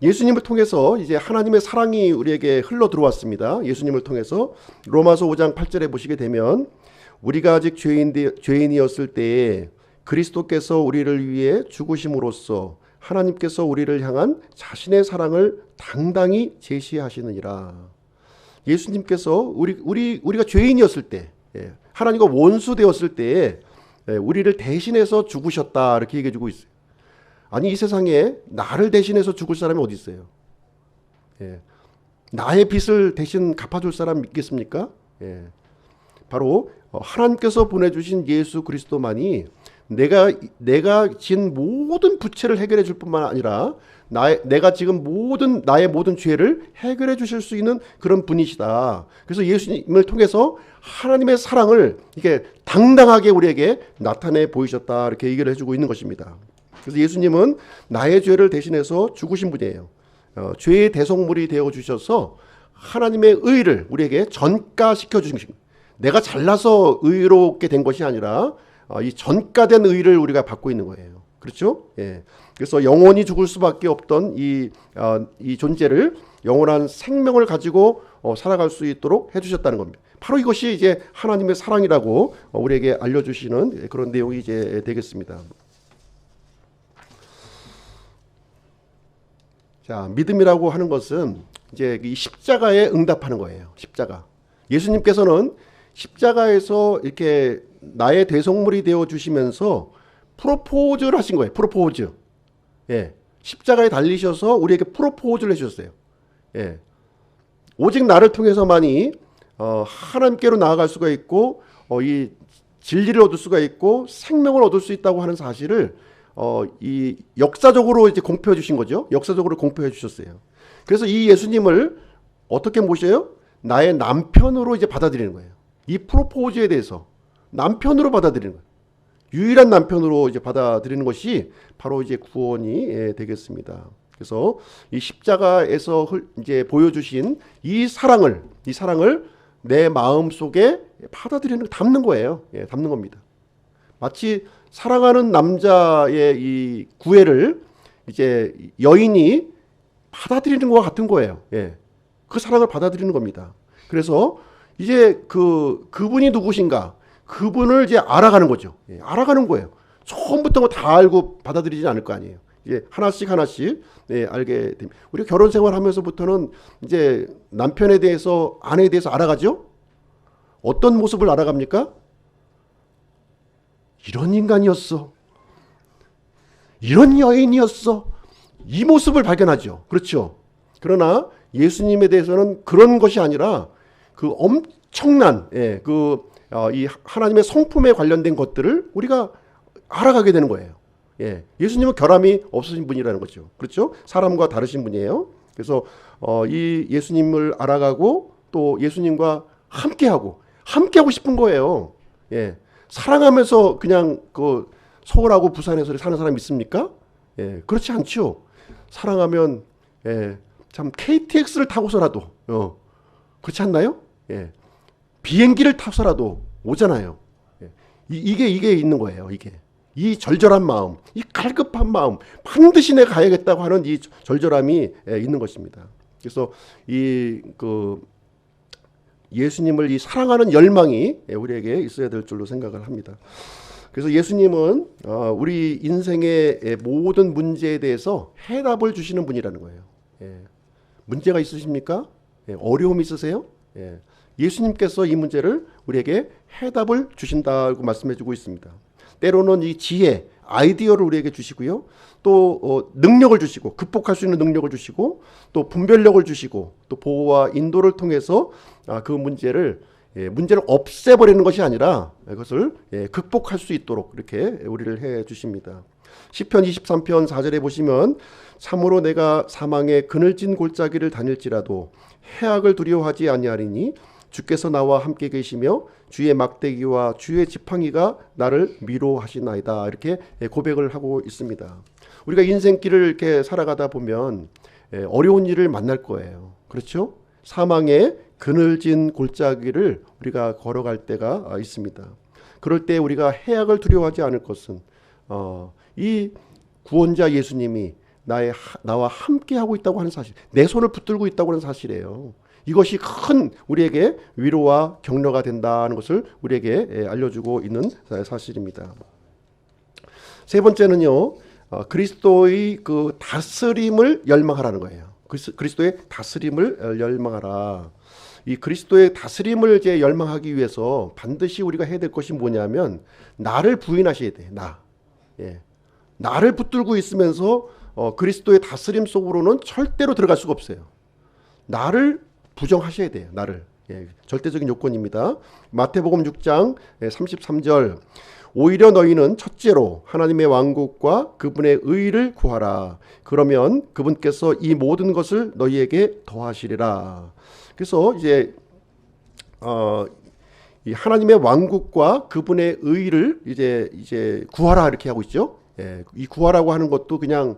예수님을 통해서 이제 하나님의 사랑이 우리에게 흘러 들어왔습니다. 예수님을 통해서 로마서 5장 8절에 보시게 되면 우리가 아직 죄인이었을 때에 그리스도께서 우리를 위해 죽으심으로써 하나님께서 우리를 향한 자신의 사랑을 당당히 제시하시느니라. 예수님께서 우리가 죄인이었을 때, 하나님과 원수 되었을 때에 우리를 대신해서 죽으셨다 이렇게 얘기해 주고 있어요. 아니 이 세상에 나를 대신해서 죽을 사람이 어디 있어요? 나의 빚을 대신 갚아줄 사람 있겠습니까? 바로 하나님께서 보내주신 예수 그리스도만이 내가 진 모든 부채를 해결해 줄 뿐만 아니라 내가 지금 나의 모든 죄를 해결해 주실 수 있는 그런 분이시다. 그래서 예수님을 통해서 하나님의 사랑을 이렇게 당당하게 우리에게 나타내 보이셨다 이렇게 얘기를 해주고 있는 것입니다. 그래서 예수님은 나의 죄를 대신해서 죽으신 분이에요. 죄의 대속물이 되어 주셔서 하나님의 의를 우리에게 전가시켜 주신 것입니다. 내가 잘나서 의롭게 된 것이 아니라 이 전가된 의를 우리가 받고 있는 거예요. 그렇죠? 예. 그래서 영원히 죽을 수밖에 없던 이 존재를 영원한 생명을 가지고 살아갈 수 있도록 해주셨다는 겁니다. 바로 이것이 이제 하나님의 사랑이라고 우리에게 알려주시는 그런 내용이 이제 되겠습니다. 자, 믿음이라고 하는 것은 이제 이 십자가에 응답하는 거예요. 십자가. 예수님께서는 십자가에서 이렇게 나의 대속물이 되어 주시면서 프로포즈를 하신 거예요. 프로포즈. 예. 십자가에 달리셔서 우리에게 프로포즈를 해주셨어요. 예. 오직 나를 통해서만이 하나님께로 나아갈 수가 있고 이 진리를 얻을 수가 있고 생명을 얻을 수 있다고 하는 사실을 이 역사적으로 이제 공표해 주신 거죠. 역사적으로 공표해 주셨어요. 그래서 이 예수님을 어떻게 모셔요? 나의 남편으로 이제 받아들이는 거예요. 이 프로포즈에 대해서 남편으로 받아들이는 거예요. 유일한 남편으로 이제 받아들이는 것이 바로 이제 구원이 되겠습니다. 그래서 이 십자가에서 이제 보여주신 이 사랑을 내 마음 속에 받아들이는, 담는 거예요. 예, 담는 겁니다. 마치 사랑하는 남자의 이 구애를 이제 여인이 받아들이는 것과 같은 거예요. 예, 그 사랑을 받아들이는 겁니다. 그래서 이제 그분이 누구신가? 그분을 이제 알아가는 거죠. 예, 알아가는 거예요. 처음부터 다 알고 받아들이지 않을 거 아니에요. 이제 하나씩 예, 알게 됩니다. 우리가 결혼 생활하면서부터는 이제 남편에 대해서, 아내에 대해서 알아가죠. 어떤 모습을 알아갑니까? 이런 인간이었어. 이런 여인이었어. 이 모습을 발견하죠. 그렇죠. 그러나 예수님에 대해서는 그런 것이 아니라 그 엄청난 이 하나님의 성품에 관련된 것들을 우리가 알아가게 되는 거예요. 예, 예수님은 결함이 없으신 분이라는 거죠. 그렇죠? 사람과 다르신 분이에요. 그래서 이 예수님을 알아가고 또 예수님과 함께하고 싶은 거예요. 예, 사랑하면서 그냥 그 서울하고 부산에서 사는 사람 있습니까? 예, 그렇지 않죠. 사랑하면 참 KTX를 타고서라도 그렇지 않나요? 예, 비행기를 타서라도 오잖아요. 예, 이게 있는 거예요. 이 절절한 마음, 이 갈급한 마음, 반드시 내가 가야겠다고 하는 이 절절함이 있는 것입니다. 그래서 예수님을 이 사랑하는 열망이 우리에게 있어야 될 줄로 생각을 합니다. 그래서 예수님은 우리 인생의 모든 문제에 대해서 해답을 주시는 분이라는 거예요. 예. 문제가 있으십니까? 예. 어려움이 있으세요? 예. 예수님께서 이 문제를 우리에게 해답을 주신다고 말씀해주고 있습니다. 때로는 이 지혜, 아이디어를 우리에게 주시고요. 또 능력을 주시고, 극복할 수 있는 능력을 주시고, 또 분별력을 주시고, 또 보호와 인도를 통해서 그 문제를 없애버리는 것이 아니라 그것을 극복할 수 있도록 이렇게 우리를 해 주십니다. 시편 23편 4절에 보시면 참으로 내가 사망의 그늘진 골짜기를 다닐지라도 해악을 두려워하지 아니하리니 주께서 나와 함께 계시며 주의 막대기와 주의 지팡이가 나를 위로하시나이다. 이렇게 고백을 하고 있습니다. 우리가 인생길을 이렇게 살아가다 보면 어려운 일을 만날 거예요. 그렇죠? 사망의 그늘진 골짜기를 우리가 걸어갈 때가 있습니다. 그럴 때 우리가 해악을 두려워하지 않을 것은 이 구원자 예수님이 나와 함께 하고 있다고 하는 사실, 내 손을 붙들고 있다고 하는 사실이에요. 이것이 큰 우리에게 위로와 격려가 된다는 것을 우리에게 알려주고 있는 사실입니다. 세 번째는요, 그리스도의 그 다스림을 열망하라는 거예요. 그리스도의 다스림을 열망하라. 이 그리스도의 다스림을 이제 열망하기 위해서 반드시 우리가 해야 될 것이 뭐냐면 나를 부인하셔야 돼. 나를 붙들고 있으면서 그리스도의 다스림 속으로는 절대로 들어갈 수가 없어요. 나를 부정하셔야 돼요. 나를. 절대적인 요건입니다. 마태복음 6장 33절 오히려 너희는 첫째로 하나님의 왕국과 그분의 의를 구하라. 그러면 그분께서 이 모든 것을 너희에게 더하시리라. 그래서 이제 이 하나님의 왕국과 그분의 의를 이제 구하라 이렇게 하고 있죠. 이 구하라고 하는 것도 그냥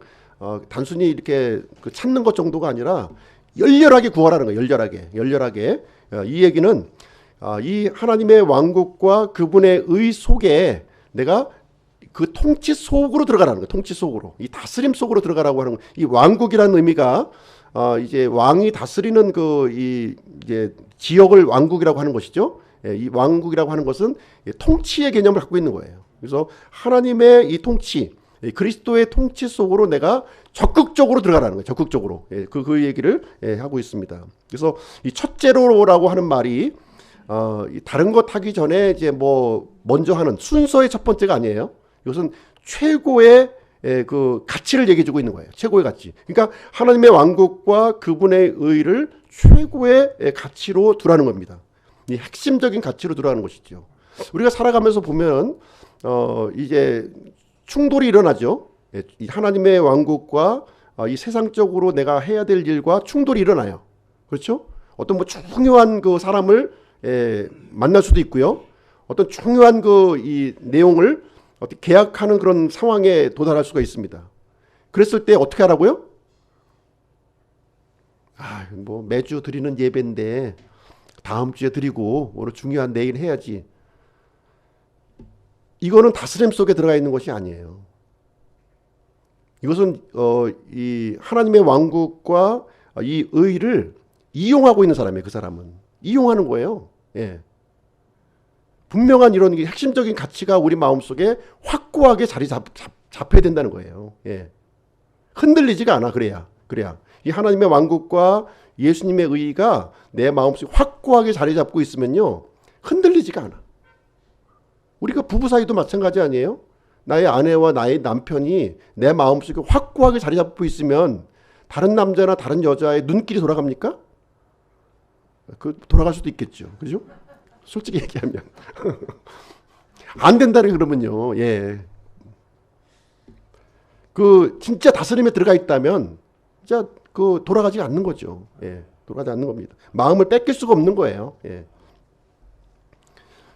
단순히 이렇게 찾는 것 정도가 아니라 열렬하게 구하라는 거예요. 열렬하게. 이 얘기는 이 하나님의 왕국과 그분의 의 속에 내가 그 통치 속으로 들어가라는 거예요. 통치 속으로. 이 다스림 속으로 들어가라고 하는 거예요. 이 왕국이라는 의미가 이제 왕이 다스리는 이제 지역을 왕국이라고 하는 것이죠. 예, 이 왕국이라고 하는 것은 통치의 개념을 갖고 있는 거예요. 그래서 하나님의 이 통치, 그리스도의 통치 속으로 내가 적극적으로 들어가라는 거예요. 적극적으로. 예, 그 얘기를 하고 있습니다. 그래서 이 첫째로라고 하는 말이 다른 것 하기 전에 이제 뭐 먼저 하는 순서의 첫 번째가 아니에요. 이것은 최고의 그 가치를 얘기해 주고 있는 거예요. 최고의 가치. 그러니까 하나님의 왕국과 그분의 의를 최고의 가치로 두라는 겁니다. 이 핵심적인 가치로 두라는 것이죠. 우리가 살아가면서 보면 이제 충돌이 일어나죠. 이 하나님의 왕국과 이 세상적으로 내가 해야 될 일과 충돌이 일어나요. 그렇죠? 어떤 뭐 중요한 그 사람을 만날 수도 있고요. 어떤 중요한 이 내용을 어떻게 계약하는 그런 상황에 도달할 수가 있습니다. 그랬을 때 어떻게 하라고요? 뭐 매주 드리는 예배인데 다음 주에 드리고 오늘 중요한 내일 해야지. 이거는 다스림 속에 들어가 있는 것이 아니에요. 이것은 이 하나님의 왕국과 이 의를 이용하고 있는 사람이에요. 그 사람은 이용하는 거예요. 예. 분명한 이런 핵심적인 가치가 우리 마음속에 확고하게 자리 잡혀야 된다는 거예요. 예. 흔들리지가 않아. 그래야 이 하나님의 왕국과 예수님의 의의가 내 마음속에 확고하게 자리 잡고 있으면요, 흔들리지가 않아. 우리가 부부 사이도 마찬가지 아니에요? 나의 아내와 나의 남편이 내 마음속에 확고하게 자리 잡고 있으면 다른 남자나 다른 여자의 눈길이 돌아갑니까? 돌아갈 수도 있겠죠. 그죠? 솔직히 얘기하면. 안 된다는 그러면요. 예. 진짜 다스림에 들어가 있다면 진짜 돌아가지 않는 거죠. 예. 돌아가지 않는 겁니다. 마음을 뺏길 수가 없는 거예요. 예.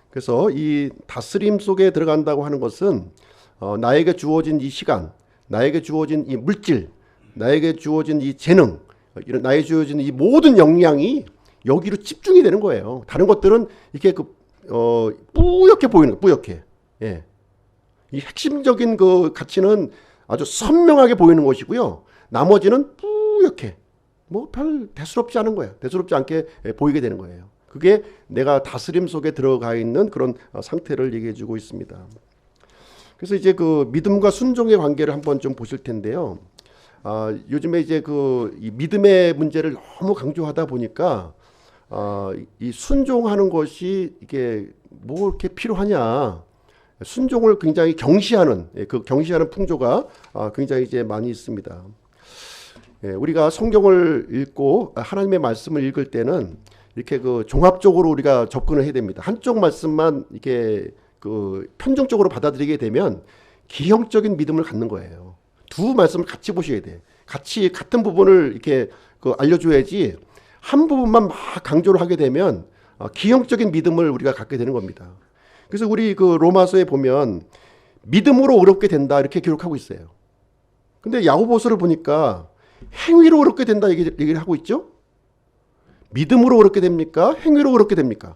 그래서 이 다스림 속에 들어간다고 하는 것은 나에게 주어진 이 시간, 나에게 주어진 이 물질, 나에게 주어진 이 재능, 나에게 주어진 이 모든 역량이 여기로 집중이 되는 거예요. 다른 것들은 이렇게 뿌옇게 보이는 거예요. 뿌옇게. 예. 이 핵심적인 그 가치는 아주 선명하게 보이는 것이고요. 나머지는 뿌옇게 뭐 별 대수롭지 않은 거예요. 대수롭지 않게 보이게 되는 거예요. 그게 내가 다스림 속에 들어가 있는 그런 상태를 얘기해 주고 있습니다. 그래서 이제 그 믿음과 순종의 관계를 한번 좀 보실 텐데요. 요즘에 이제 이 믿음의 문제를 너무 강조하다 보니까 이 순종하는 것이 이게 뭐 이렇게 필요하냐. 순종을 굉장히 경시하는, 그 경시하는 풍조가 굉장히 이제 많이 있습니다. 우리가 성경을 읽고 하나님의 말씀을 읽을 때는 이렇게 종합적으로 우리가 접근을 해야 됩니다. 한쪽 말씀만 이렇게 편중적으로 받아들이게 되면 기형적인 믿음을 갖는 거예요. 두 말씀을 같이 보셔야 돼. 같이 같은 부분을 이렇게 알려줘야지 한 부분만 막 강조를 하게 되면 기형적인 믿음을 우리가 갖게 되는 겁니다. 그래서 우리 로마서에 보면 믿음으로 의롭게 된다 이렇게 기록하고 있어요. 근데 야고보서를 보니까 행위로 의롭게 된다 얘기를 하고 있죠. 믿음으로 의롭게 됩니까? 행위로 의롭게 됩니까?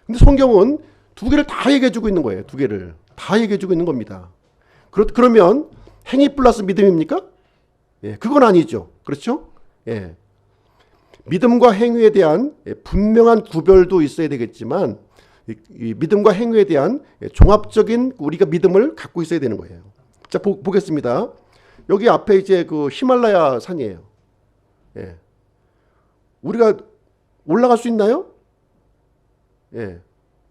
근데 성경은 두 개를 다 얘기해 주고 있는 거예요. 두 개를 다 얘기해 주고 있는 겁니다. 그러면 행위 플러스 믿음입니까? 예, 그건 아니죠. 그렇죠? 예. 믿음과 행위에 대한 분명한 구별도 있어야 되겠지만 이 믿음과 행위에 대한 종합적인 우리가 믿음을 갖고 있어야 되는 거예요. 자, 보겠습니다. 여기 앞에 이제 히말라야 산이에요. 예. 우리가 올라갈 수 있나요? 예.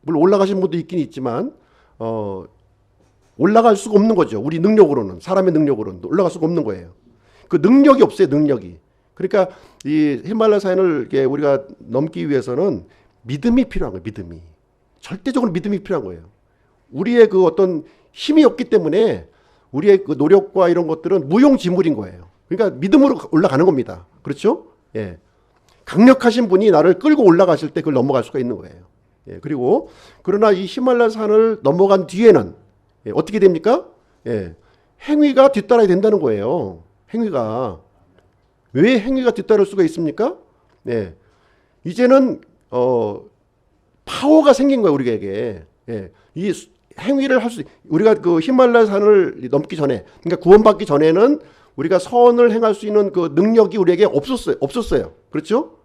물론 올라가신 분도 있긴 있지만 올라갈 수가 없는 거죠. 우리 능력으로는, 사람의 능력으로는 올라갈 수가 없는 거예요. 그 능력이 없어요. 능력이. 그러니까 이 히말라야 산을 우리가 넘기 위해서는 믿음이 필요한 거예요. 믿음이. 절대적으로 믿음이 필요한 거예요. 우리의 어떤 힘이 없기 때문에 우리의 노력과 이런 것들은 무용지물인 거예요. 그러니까 믿음으로 올라가는 겁니다. 그렇죠? 예. 강력하신 분이 나를 끌고 올라가실 때 그걸 넘어갈 수가 있는 거예요. 예. 그리고 그러나 이 히말라야 산을 넘어간 뒤에는 어떻게 됩니까? 예. 행위가 뒤따라야 된다는 거예요. 행위가. 왜 행위가 뒤따를 수가 있습니까? 예. 이제는 파워가 생긴 거예요, 우리에게. 예. 이 행위를 할 수, 우리가 그 히말라야 산을 넘기 전에, 그러니까 구원받기 전에는 우리가 선을 행할 수 있는 그 능력이 우리에게 없었어요. 그렇죠?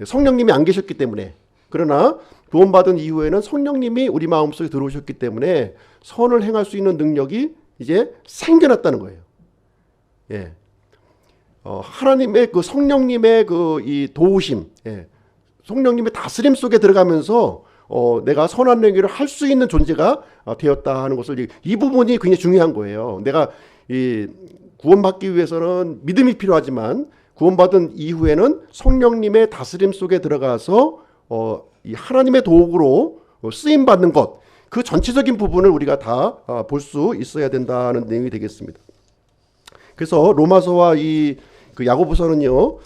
성령님이 안 계셨기 때문에. 그러나 구원받은 이후에는 성령님이 우리 마음속에 들어오셨기 때문에 선을 행할 수 있는 능력이 이제 생겨났다는 거예요. 예. 하나님의 그 성령님의 그 이 도우심, 예. 성령님의 다스림 속에 들어가면서 내가 선한 행위를 할 수 있는 존재가 되었다 하는 것을, 이 부분이 굉장히 중요한 거예요. 내가 이 구원받기 위해서는 믿음이 필요하지만 구원받은 이후에는 성령님의 다스림 속에 들어가서 이 하나님의 도구로 쓰임 받는 것, 그 전체적인 부분을 우리가 다 볼 수 있어야 된다는 내용이 되겠습니다. 그래서 로마서와 그 야고보서는요,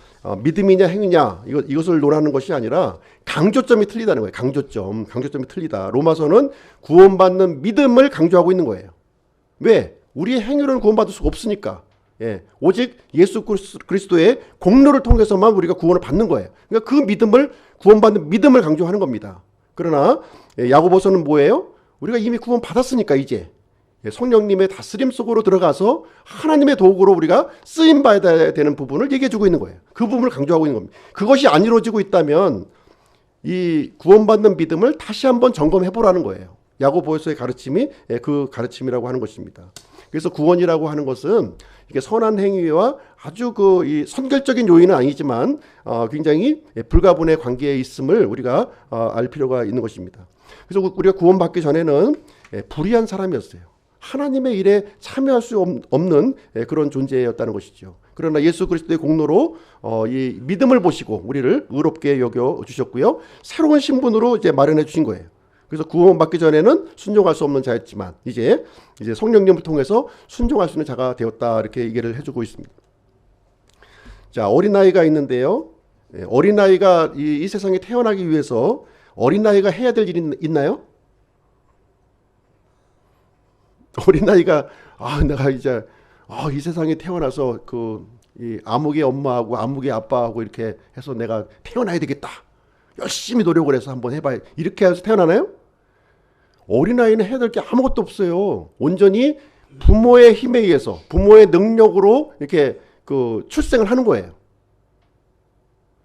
믿음이냐 행위냐 이것을 논하는 것이 아니라 강조점이 틀리다는 거예요. 강조점이 틀리다. 로마서는 구원받는 믿음을 강조하고 있는 거예요. 왜? 우리의 행위로는 구원받을 수가 없으니까. 예, 오직 예수 그리스도의 공로를 통해서만 우리가 구원을 받는 거예요. 그러니까 그 믿음을, 구원받는 믿음을 강조하는 겁니다. 그러나 야고보서는 뭐예요? 우리가 이미 구원 받았으니까 이제 성령님의 다스림 속으로 들어가서 하나님의 도구로 우리가 쓰임 받아야 되는 부분을 얘기해 주고 있는 거예요. 그 부분을 강조하고 있는 겁니다. 그것이 안 이루어지고 있다면 이 구원받는 믿음을 다시 한번 점검해 보라는 거예요. 야고보서의 가르침이 그 가르침이라고 하는 것입니다. 그래서 구원이라고 하는 것은 이게 선한 행위와 아주 이 선결적인 요인은 아니지만 굉장히 불가분의 관계에 있음을 우리가 알 필요가 있는 것입니다. 그래서 우리가 구원받기 전에는 불의한 사람이었어요. 하나님의 일에 참여할 수 없는 그런 존재였다는 것이죠. 그러나 예수 그리스도의 공로로 이 믿음을 보시고 우리를 의롭게 여겨 주셨고요. 새로운 신분으로 이제 마련해 주신 거예요. 그래서 구원받기 전에는 순종할 수 없는 자였지만 이제 성령님을 통해서 순종할 수 있는 자가 되었다, 이렇게 얘기를 해주고 있습니다. 자, 어린아이가 있는데요. 어린아이가 이 세상에 태어나기 위해서 어린아이가 해야 될 일이 있나요? 어린아이가 내가 이제 이 세상에 태어나서 이 아무개 엄마하고 아무개 아빠하고 이렇게 해서 내가 태어나야 되겠다, 열심히 노력을 해서 한번 해봐야, 이렇게 해서 태어나나요? 어린아이는 해야 될 게 아무것도 없어요. 온전히 부모의 힘에 의해서, 부모의 능력으로 이렇게 출생을 하는 거예요.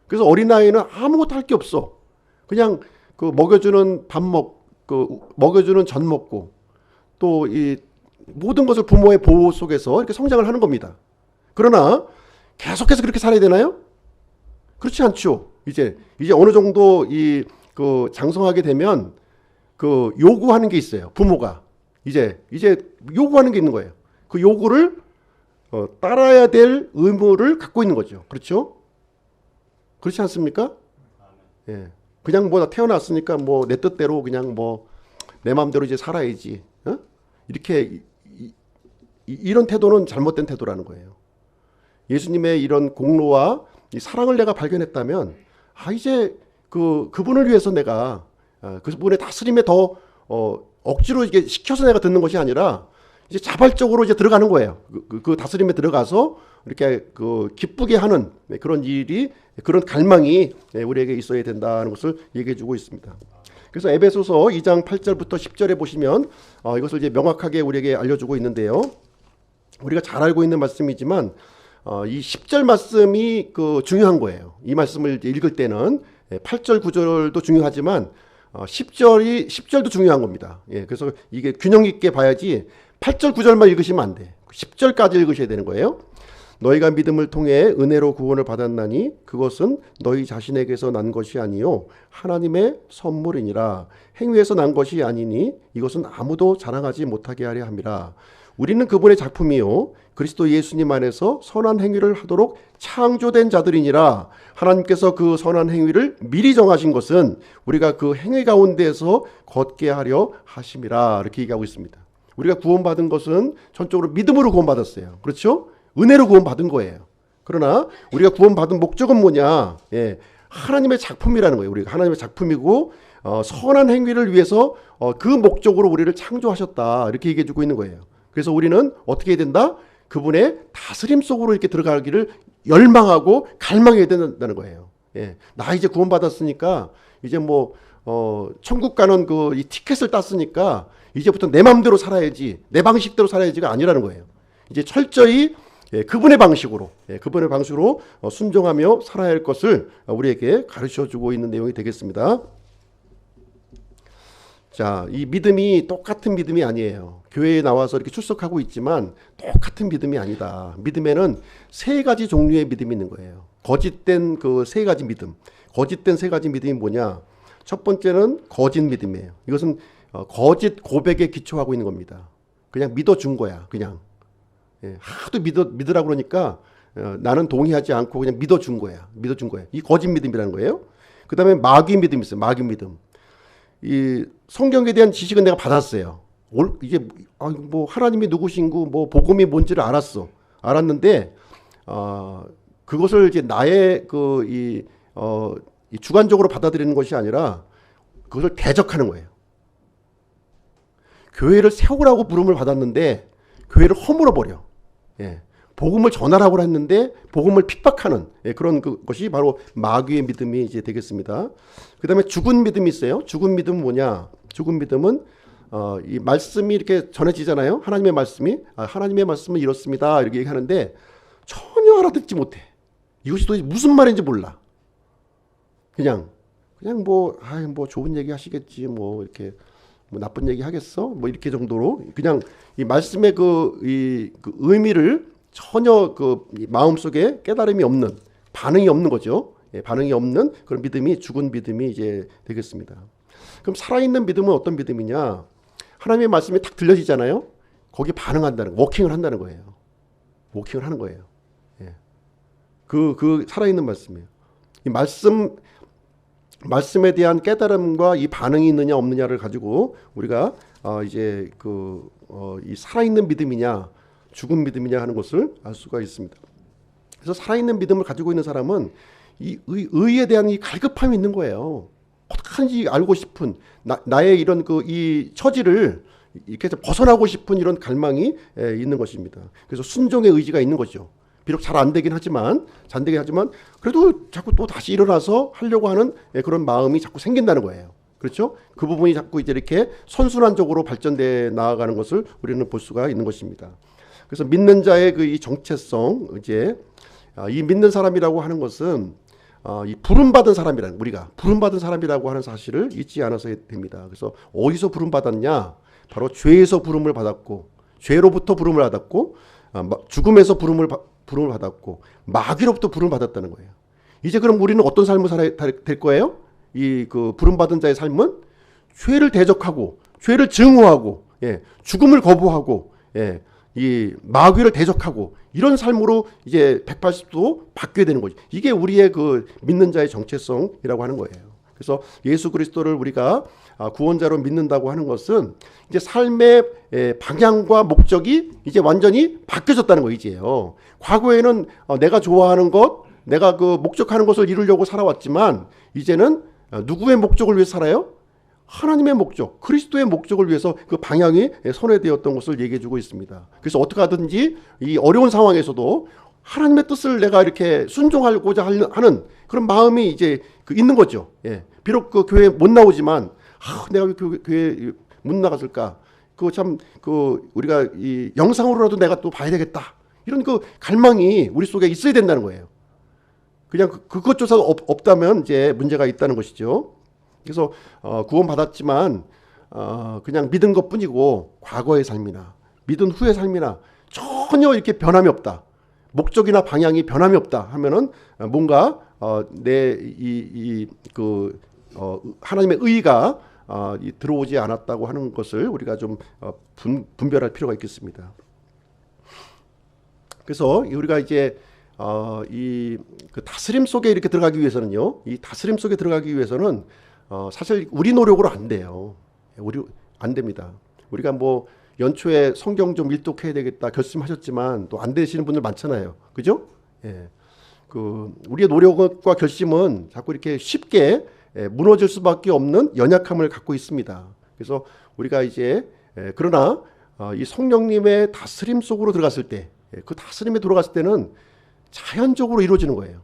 그래서 어린아이는 아무것도 할 게 없어. 그냥 먹여주는 먹여주는 젖 먹고 또 이 모든 것을 부모의 보호 속에서 이렇게 성장을 하는 겁니다. 그러나 계속해서 그렇게 살아야 되나요? 그렇지 않죠. 이제 어느 정도 장성하게 되면 요구하는 게 있어요. 부모가 이제 요구하는 게 있는 거예요. 그 요구를 따라야 될 의무를 갖고 있는 거죠. 그렇죠? 그렇지 않습니까? 예. 그냥 나 태어났으니까 내 뜻대로 그냥 내 마음대로 이제 살아야지. 이렇게 이런 태도는 잘못된 태도라는 거예요. 예수님의 이런 공로와 이 사랑을 내가 발견했다면 이제 그분을 위해서 내가 그분의 다스림에 더 억지로 이게 시켜서 내가 듣는 것이 아니라 이제 자발적으로 이제 들어가는 거예요. 그 다스림에 들어가서 이렇게 기쁘게 하는 그런 일이, 그런 갈망이 우리에게 있어야 된다는 것을 얘기해주고 있습니다. 그래서 에베소서 2장 8절부터 10절에 보시면 이것을 이제 명확하게 우리에게 알려주고 있는데요. 우리가 잘 알고 있는 말씀이지만 이 10절 말씀이 중요한 거예요. 이 말씀을 읽을 때는 8절 9절도 중요하지만 10절도 중요한 겁니다. 예, 그래서 이게 균형 있게 봐야지 8절 9절만 읽으시면 안 돼. 10절까지 읽으셔야 되는 거예요. 너희가 믿음을 통해 은혜로 구원을 받았나니 그것은 너희 자신에게서 난 것이 아니요 하나님의 선물이니라. 행위에서 난 것이 아니니 이것은 아무도 자랑하지 못하게 하려 함이라. 우리는 그분의 작품이요 그리스도 예수님 안에서 선한 행위를 하도록 창조된 자들이니라. 하나님께서 그 선한 행위를 미리 정하신 것은 우리가 그 행위 가운데에서 걷게 하려 하심이라. 이렇게 얘기하고 있습니다. 우리가 구원받은 것은 전적으로 믿음으로 구원받았어요. 그렇죠? 은혜로 구원받은 거예요. 그러나 우리가 구원받은 목적은 뭐냐? 예, 하나님의 작품이라는 거예요. 우리가 하나님의 작품이고 선한 행위를 위해서 그 목적으로 우리를 창조하셨다, 이렇게 얘기해 주고 있는 거예요. 그래서 우리는 어떻게 해야 된다? 그분의 다스림 속으로 이렇게 들어가기를 열망하고 갈망해야 된다는 거예요. 예, 나 이제 구원받았으니까 이제 천국 가는 이 티켓을 땄으니까 이제부터 내 마음대로 살아야지, 내 방식대로 살아야지가 아니라는 거예요. 이제 철저히 그분의 방식으로, 그분의 방식으로 순종하며 살아야 할 것을 우리에게 가르쳐 주고 있는 내용이 되겠습니다. 자, 이 믿음이 똑같은 믿음이 아니에요. 교회에 나와서 이렇게 출석하고 있지만 똑같은 믿음이 아니다. 믿음에는 세 가지 종류의 믿음이 있는 거예요. 거짓된 그 세 가지 믿음. 거짓된 세 가지 믿음이 뭐냐? 첫 번째는 거짓 믿음이에요. 이것은 거짓 고백에 기초하고 있는 겁니다. 그냥 믿어준 거야. 그냥 하도 믿으라고 그러니까 나는 동의하지 않고 그냥 믿어준 거야. 믿어준 거야. 이 거짓 믿음이라는 거예요. 그 다음에 마귀 믿음이 있어요. 마귀 믿음. 이 성경에 대한 지식은 내가 받았어요. 이게 뭐 하나님이 누구신고 뭐 복음이 뭔지를 알았는데 그것을 이제 나의 이 주관적으로 받아들이는 것이 아니라 그것을 대적하는 거예요. 교회를 세우라고 부름을 받았는데 교회를 허물어 버려. 복음을 전하라고 했는데 복음을 핍박하는 그런 것이 바로 마귀의 믿음이 이제 되겠습니다. 그 다음에 죽은 믿음이 있어요. 죽은 믿음은 뭐냐? 죽은 믿음은 이 말씀이 이렇게 전해지잖아요. 하나님의 말씀이 하나님의 말씀은 이렇습니다. 이렇게 얘기하는데 전혀 알아듣지 못해. 이것이 도대체 무슨 말인지 몰라. 그냥 뭐 좋은 얘기 하시겠지. 뭐 이렇게 뭐 나쁜 얘기 하겠어? 뭐 이렇게 정도로 그냥 이 말씀의 그 의미를 전혀 마음속에 깨달음이 없는, 반응이 없는 거죠. 반응이 없는 그런 믿음이 죽은 믿음이 이제 되겠습니다. 그럼 살아있는 믿음은 어떤 믿음이냐? 하나님의 말씀이 딱 들려지잖아요. 거기에 반응한다는, 워킹을 한다는 거예요. 워킹을 하는 거예요. 그 살아있는 말씀이에요. 이 말씀에 대한 깨달음과 이 반응이 있느냐 없느냐를 가지고 우리가 이제 이 살아있는 믿음이냐 죽은 믿음이냐 하는 것을 알 수가 있습니다. 그래서 살아있는 믿음을 가지고 있는 사람은 이 의에 대한 이 갈급함이 있는 거예요. 어떻게 하는지 알고 싶은 나의 이런 이 처지를 이렇게 벗어나고 싶은 이런 갈망이 있는 것입니다. 그래서 순종의 의지가 있는 거죠. 비록 잘 안 되긴 하지만 그래도 자꾸 또 다시 일어나서 하려고 하는 그런 마음이 자꾸 생긴다는 거예요. 그렇죠? 그 부분이 자꾸 이제 이렇게 선순환적으로 발전돼 나아가는 것을 우리는 볼 수가 있는 것입니다. 그래서 믿는 자의 이 정체성, 이제 이 믿는 사람이라고 하는 것은 이 부름받은 사람이라는, 우리가 부름받은 사람이라고 하는 사실을 잊지 않아서 됩니다. 그래서 어디서 부름받았냐? 바로 죄에서 부름을 받았고, 죄로부터 부름을 받았고, 죽음에서 부름을 받았고, 마귀로부터 부름을 받았다는 거예요. 이제 그럼 우리는 어떤 삶을 살아야 될 거예요? 이 부름받은 자의 삶은 죄를 대적하고, 죄를 증오하고, 죽음을 거부하고, 이 마귀를 대적하고 이런 삶으로 이제 180도 바뀌어야 되는 거죠. 이게 우리의 믿는 자의 정체성이라고 하는 거예요. 그래서 예수 그리스도를 우리가 구원자로 믿는다고 하는 것은 이제 삶의 방향과 목적이 이제 완전히 바뀌어졌다는 거이지요. 과거에는 내가 좋아하는 것, 내가 목적하는 것을 이루려고 살아왔지만 이제는 누구의 목적을 위해 살아요? 하나님의 목적, 그리스도의 목적을 위해서 그 방향이 선회되었던 것을 얘기해주고 있습니다. 그래서 어떻게 하든지 이 어려운 상황에서도 하나님의 뜻을 내가 이렇게 순종하고자 하는 그런 마음이 이제 있는 거죠. 비록 교회에 못 나오지만 내가 왜 교회에 못 나갔을까? 우리가 이 영상으로라도 내가 또 봐야 되겠다. 이런 갈망이 우리 속에 있어야 된다는 거예요. 그냥 그것조차 없다면 이제 문제가 있다는 것이죠. 그래서 구원받았지만 그냥 믿은 것뿐이고 과거의 삶이나 믿은 후의 삶이나 전혀 이렇게 변함이 없다. 목적이나 방향이 변함이 없다 하면은 뭔가 하나님의 의가 들어오지 않았다고 하는 것을 우리가 좀 분별할 필요가 있겠습니다. 그래서 우리가 이제 다스림 속에 이렇게 들어가기 위해서는요. 이 다스림 속에 들어가기 위해서는 사실 우리 노력으로 안 돼요. 안 됩니다. 우리가 뭐 연초에 성경 좀 일독해야 되겠다 결심하셨지만 또 안 되시는 분들 많잖아요. 그죠? 우리의 노력과 결심은 자꾸 이렇게 쉽게 무너질 수밖에 없는 연약함을 갖고 있습니다. 그래서 우리가 이제 그러나 이 성령님의 다스림 속으로 들어갔을 때, 그 다스림에 들어갔을 때는 자연적으로 이루어지는 거예요.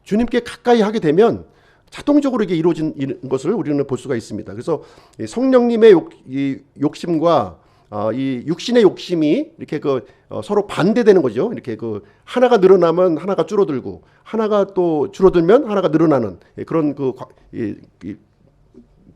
주님께 가까이 하게 되면 자동적으로 이게 이루어진 것을 우리는 볼 수가 있습니다. 그래서 이 성령님의 이 욕심과 이 육신의 욕심이 이렇게 서로 반대되는 거죠. 이렇게 하나가 늘어나면 하나가 줄어들고 하나가 또 줄어들면 하나가 늘어나는 그런 이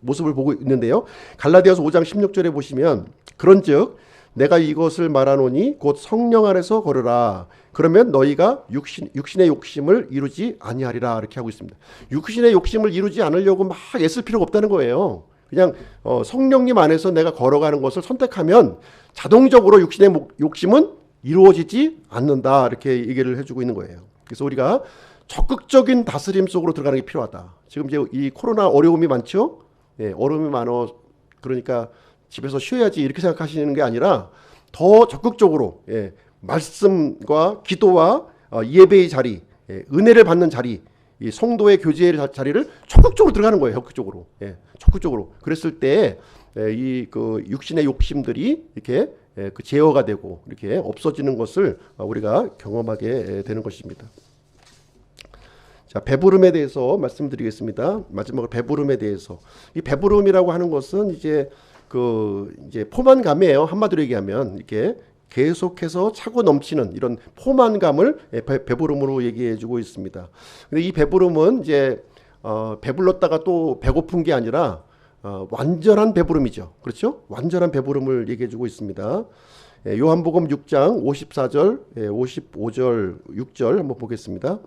모습을 보고 있는데요. 갈라디아서 5장 16절에 보시면 그런즉 내가 이것을 말하노니 곧 성령 안에서 걸으라. 그러면 너희가 육신의 욕심을 이루지 아니하리라. 이렇게 하고 있습니다. 육신의 욕심을 이루지 않으려고 막 애쓸 필요가 없다는 거예요. 그냥 성령님 안에서 내가 걸어가는 것을 선택하면 자동적으로 육신의 욕심은 이루어지지 않는다. 이렇게 얘기를 해주고 있는 거예요. 그래서 우리가 적극적인 다스림 속으로 들어가는 게 필요하다. 지금 이제 이 코로나 어려움이 많죠. 예, 어려움이 많어. 그러니까 집에서 쉬어야지 이렇게 생각하시는 게 아니라 더 적극적으로 말씀과 기도와 예배의 자리, 은혜를 받는 자리, 이 성도의 교제의 자리를 적극적으로 들어가는 거예요. 적극적으로. 적극적으로. 그랬을 때 이 육신의 욕심들이 이렇게 제어가 되고 이렇게 없어지는 것을 우리가 경험하게 되는 것입니다. 자, 배부름에 대해서 말씀드리겠습니다. 마지막으로 배부름에 대해서. 이 배부름이라고 하는 것은 이제 포만감이에요. 한마디로 얘기하면 이렇게 계속해서 차고 넘치는 이런 포만감을 배부름으로 얘기해주고 있습니다. 근데 이 배부름은 이제 배불렀다가 또 배고픈 게 아니라 완전한 배부름이죠. 그렇죠? 완전한 배부름을 얘기해주고 있습니다. 요한복음 6장 54절, 55절, 6절 한번 보겠습니다.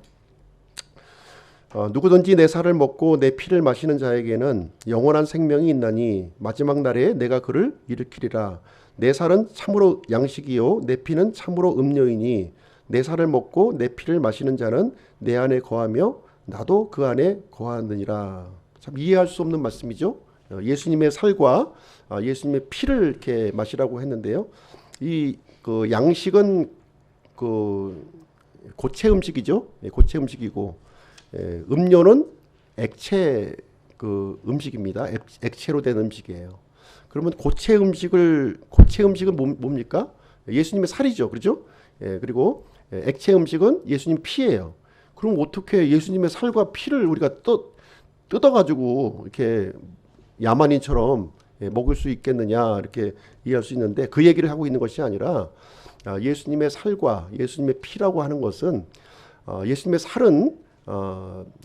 누구든지 내 살을 먹고 내 피를 마시는 자에게는 영원한 생명이 있나니 마지막 날에 내가 그를 일으키리라. 내 살은 참으로 양식이요 내 피는 참으로 음료이니 내 살을 먹고 내 피를 마시는 자는 내 안에 거하며 나도 그 안에 거하느니라. 참 이해할 수 없는 말씀이죠. 예수님의 살과 예수님의 피를 이렇게 마시라고 했는데요. 이 양식은 고체 음식이죠. 고체 음식이고 음료는 액체 음식입니다. 액체로 된 음식이에요. 그러면 고체 음식은 뭡니까? 예수님의 살이죠. 그렇죠? 그리고 액체 음식은 예수님 피예요. 그럼 어떻게 예수님의 살과 피를 우리가 뜯어가지고 이렇게 야만인처럼 먹을 수 있겠느냐 이렇게 이해할 수 있는데 그 얘기를 하고 있는 것이 아니라 예수님의 살과 예수님의 피라고 하는 것은 예수님의 살은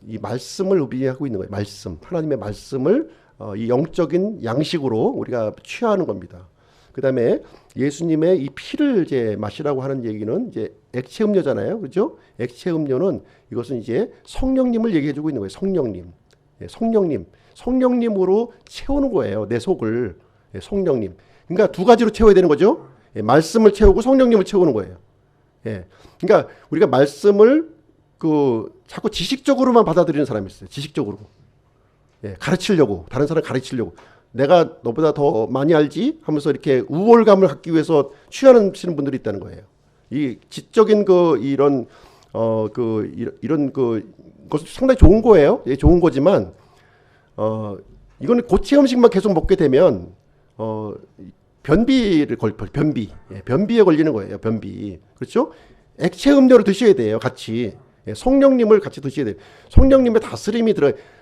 이 말씀을 의미하고 있는 거예요. 말씀, 하나님의 말씀을 이 영적인 양식으로 우리가 취하는 겁니다. 그 다음에 예수님의 이 피를 이제 마시라고 하는 얘기는 이제 액체 음료잖아요. 그렇죠? 액체 음료는 이것은 이제 성령님을 얘기해주고 있는 거예요. 성령님으로 채우는 거예요. 내 속을. 성령님. 그러니까 두 가지로 채워야 되는 거죠. 말씀을 채우고 성령님을 채우는 거예요. 그러니까 우리가 말씀을 자꾸 지식적으로만 받아들이는 사람이 있어요. 지식적으로. 가르치려고, 다른 사람 가르치려고. 내가 너보다 더 많이 알지? 하면서 이렇게 우월감을 갖기 위해서 취하시는 분들이 있다는 거예요. 이 지적인 이런 것은 상당히 좋은 거예요. 좋은 거지만, 이거는 고체 음식만 계속 먹게 되면, 변비에 걸리는 거예요. 변비. 그렇죠? 액체 음료를 드셔야 돼요. 같이. 성령님을 같이 드셔야 돼요. 성령님의 다스림이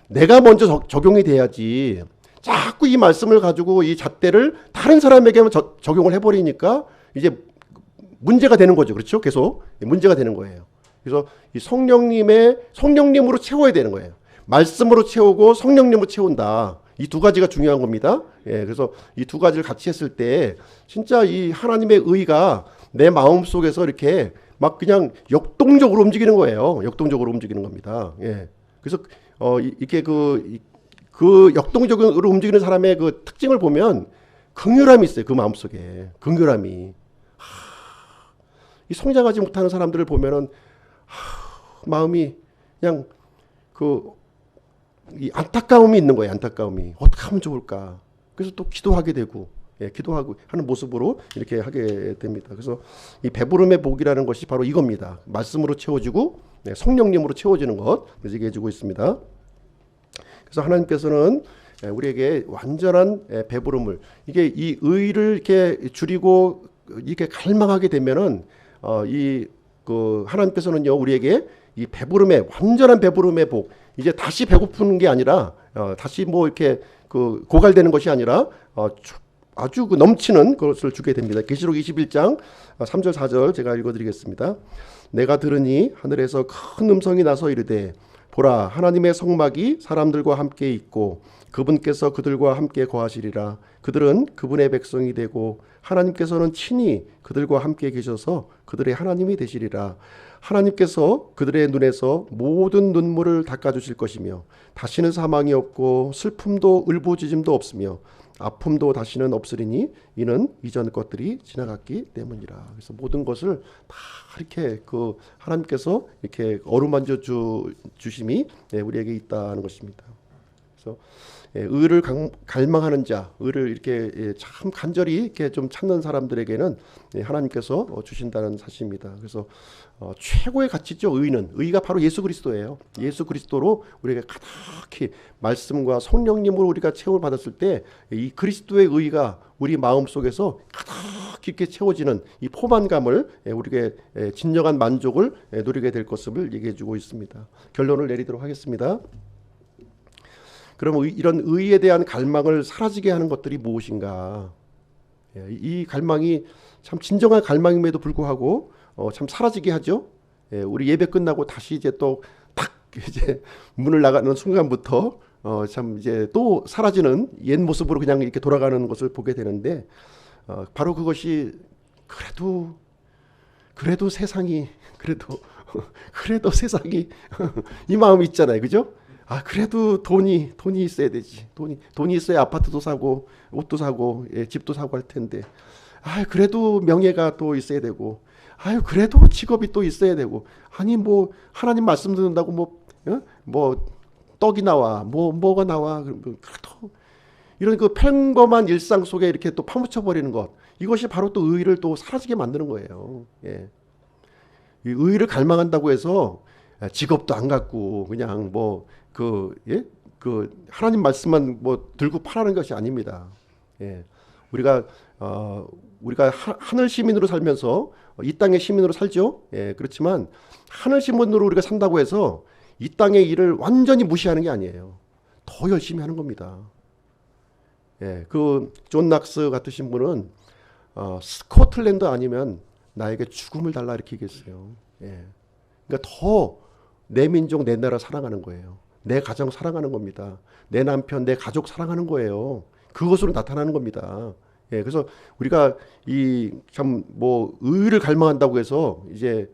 내가 먼저 적용이 돼야지. 자꾸 이 말씀을 가지고 이 잣대를 다른 사람에게만 적용을 해버리니까 이제 문제가 되는 거죠. 그렇죠? 계속 문제가 되는 거예요. 그래서 이 성령님으로 채워야 되는 거예요. 말씀으로 채우고 성령님으로 채운다. 이 두 가지가 중요한 겁니다. 그래서 이 두 가지를 같이 했을 때 진짜 이 하나님의 의가 내 마음 속에서 이렇게 막 그냥 역동적으로 움직이는 거예요. 역동적으로 움직이는 겁니다. 그래서 이렇게 그 역동적으로 움직이는 사람의 그 특징을 보면 긍휼함이 있어요. 그 마음 속에 긍휼함이. 이 성장하지 못하는 사람들을 보면은 마음이 그냥 이 안타까움이 있는 거예요. 안타까움이. 어떻게 하면 좋을까? 그래서 또 기도하게 되고, 기도하고 하는 모습으로 이렇게 하게 됩니다. 그래서 이 배부름의 복이라는 것이 바로 이겁니다. 말씀으로 채워지고 성령님으로 채워지는 것, 그래서 얘기해주고 있습니다. 그래서 하나님께서는 우리에게 완전한 배부름을, 이게 이 의를 이렇게 줄이고 이렇게 갈망하게 되면은 하나님께서는요 우리에게 이 배부름의 완전한 배부름의 복, 이제 다시 배고프는 게 아니라 다시 뭐 이렇게 그 고갈되는 것이 아니라 아주 그 넘치는 것을 주게 됩니다. 계시록 21장 3절 4절 제가 읽어드리겠습니다. 내가 들으니 하늘에서 큰 음성이 나서 이르되 보라 하나님의 성막이 사람들과 함께 있고 그분께서 그들과 함께 거하시리라. 그들은 그분의 백성이 되고 하나님께서는 친히 그들과 함께 계셔서 그들의 하나님이 되시리라. 하나님께서 그들의 눈에서 모든 눈물을 닦아주실 것이며 다시는 사망이 없고 슬픔도 울부짖음도 없으며 아픔도 다시는 없으리니 이는 이전 것들이 지나갔기 때문이라. 그래서 모든 것을 다 이렇게 그 하나님께서 이렇게 어루만져 주심이 우리에게 있다는 것입니다. 그래서 의를 갈망하는 자, 의를 이렇게 참 간절히 이렇게 좀 찾는 사람들에게는 하나님께서 주신다는 사실입니다. 그래서 최고의 가치죠. 의가 바로 예수 그리스도예요. 예수 그리스도로 우리가 가득히 말씀과 성령님으로 우리가 체험을 받았을 때 이 그리스도의 의가 우리 마음 속에서 가득히 이렇게 채워지는 이 포만감을 우리에게 진정한 만족을 누리게 될 것을 얘기해주고 있습니다. 결론을 내리도록 하겠습니다. 그럼 이런 의에 대한 갈망을 사라지게 하는 것들이 무엇인가? 이 갈망이 참 진정한 갈망임에도 불구하고 참 사라지게 하죠. 우리 예배 끝나고 다시 이제 또 탁 이제 문을 나가는 순간부터 참 이제 또 사라지는 옛 모습으로 그냥 이렇게 돌아가는 것을 보게 되는데 바로 그것이 그래도 세상이 그래도 세상이 이 마음이 있잖아요, 그죠? 그래도 돈이 있어야 되지. 돈이 있어야 아파트도 사고 옷도 사고 집도 사고 할 텐데. 그래도 명예가 또 있어야 되고. 그래도 직업이 또 있어야 되고. 아니 뭐 하나님 말씀 듣는다고 뭐 떡이 나와. 뭐가 나와. 그래도 이런 그 평범한 일상 속에 이렇게 또 파묻혀 버리는 것. 이것이 바로 또 의의를 또 사라지게 만드는 거예요. 이 의의를 갈망한다고 해서 직업도 안 갖고 그냥 그 하나님 말씀만 뭐 들고 파라는 것이 아닙니다. 우리가 하늘 시민으로 살면서 이 땅의 시민으로 살죠. 그렇지만 하늘 시민으로 우리가 산다고 해서 이 땅의 일을 완전히 무시하는 게 아니에요. 더 열심히 하는 겁니다. 그 존 낙스 같으신 분은 스코틀랜드 아니면 나에게 죽음을 달라 이렇게 얘기했어요. 그러니까 더 내 민족, 내 나라 사랑하는 거예요. 내 가정 사랑하는 겁니다. 내 남편, 내 가족 사랑하는 거예요. 그것으로 나타나는 겁니다. 그래서 우리가 이 참 뭐 의를 갈망한다고 해서 이제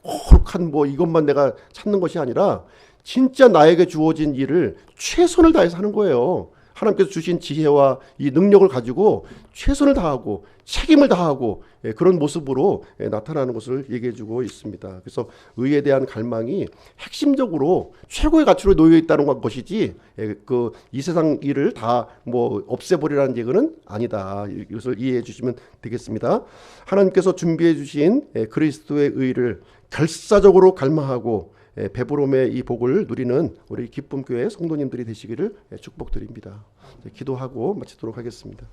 거룩한 뭐 이것만 내가 찾는 것이 아니라 진짜 나에게 주어진 일을 최선을 다해서 하는 거예요. 하나님께서 주신 지혜와 이 능력을 가지고 최선을 다하고 책임을 다하고 그런 모습으로 나타나는 것을 얘기해주고 있습니다. 그래서 의에 대한 갈망이 핵심적으로 최고의 가치로 놓여 있다는 것이지 그 이 세상 일을 다 뭐 없애버리라는 얘기는 아니다. 이것을 이해해 주시면 되겠습니다. 하나님께서 준비해 주신 그리스도의 의를 결사적으로 갈망하고 배부름의 이 복을 누리는 우리 기쁨교회 성도님들이 되시기를 축복드립니다. 기도하고 마치도록 하겠습니다.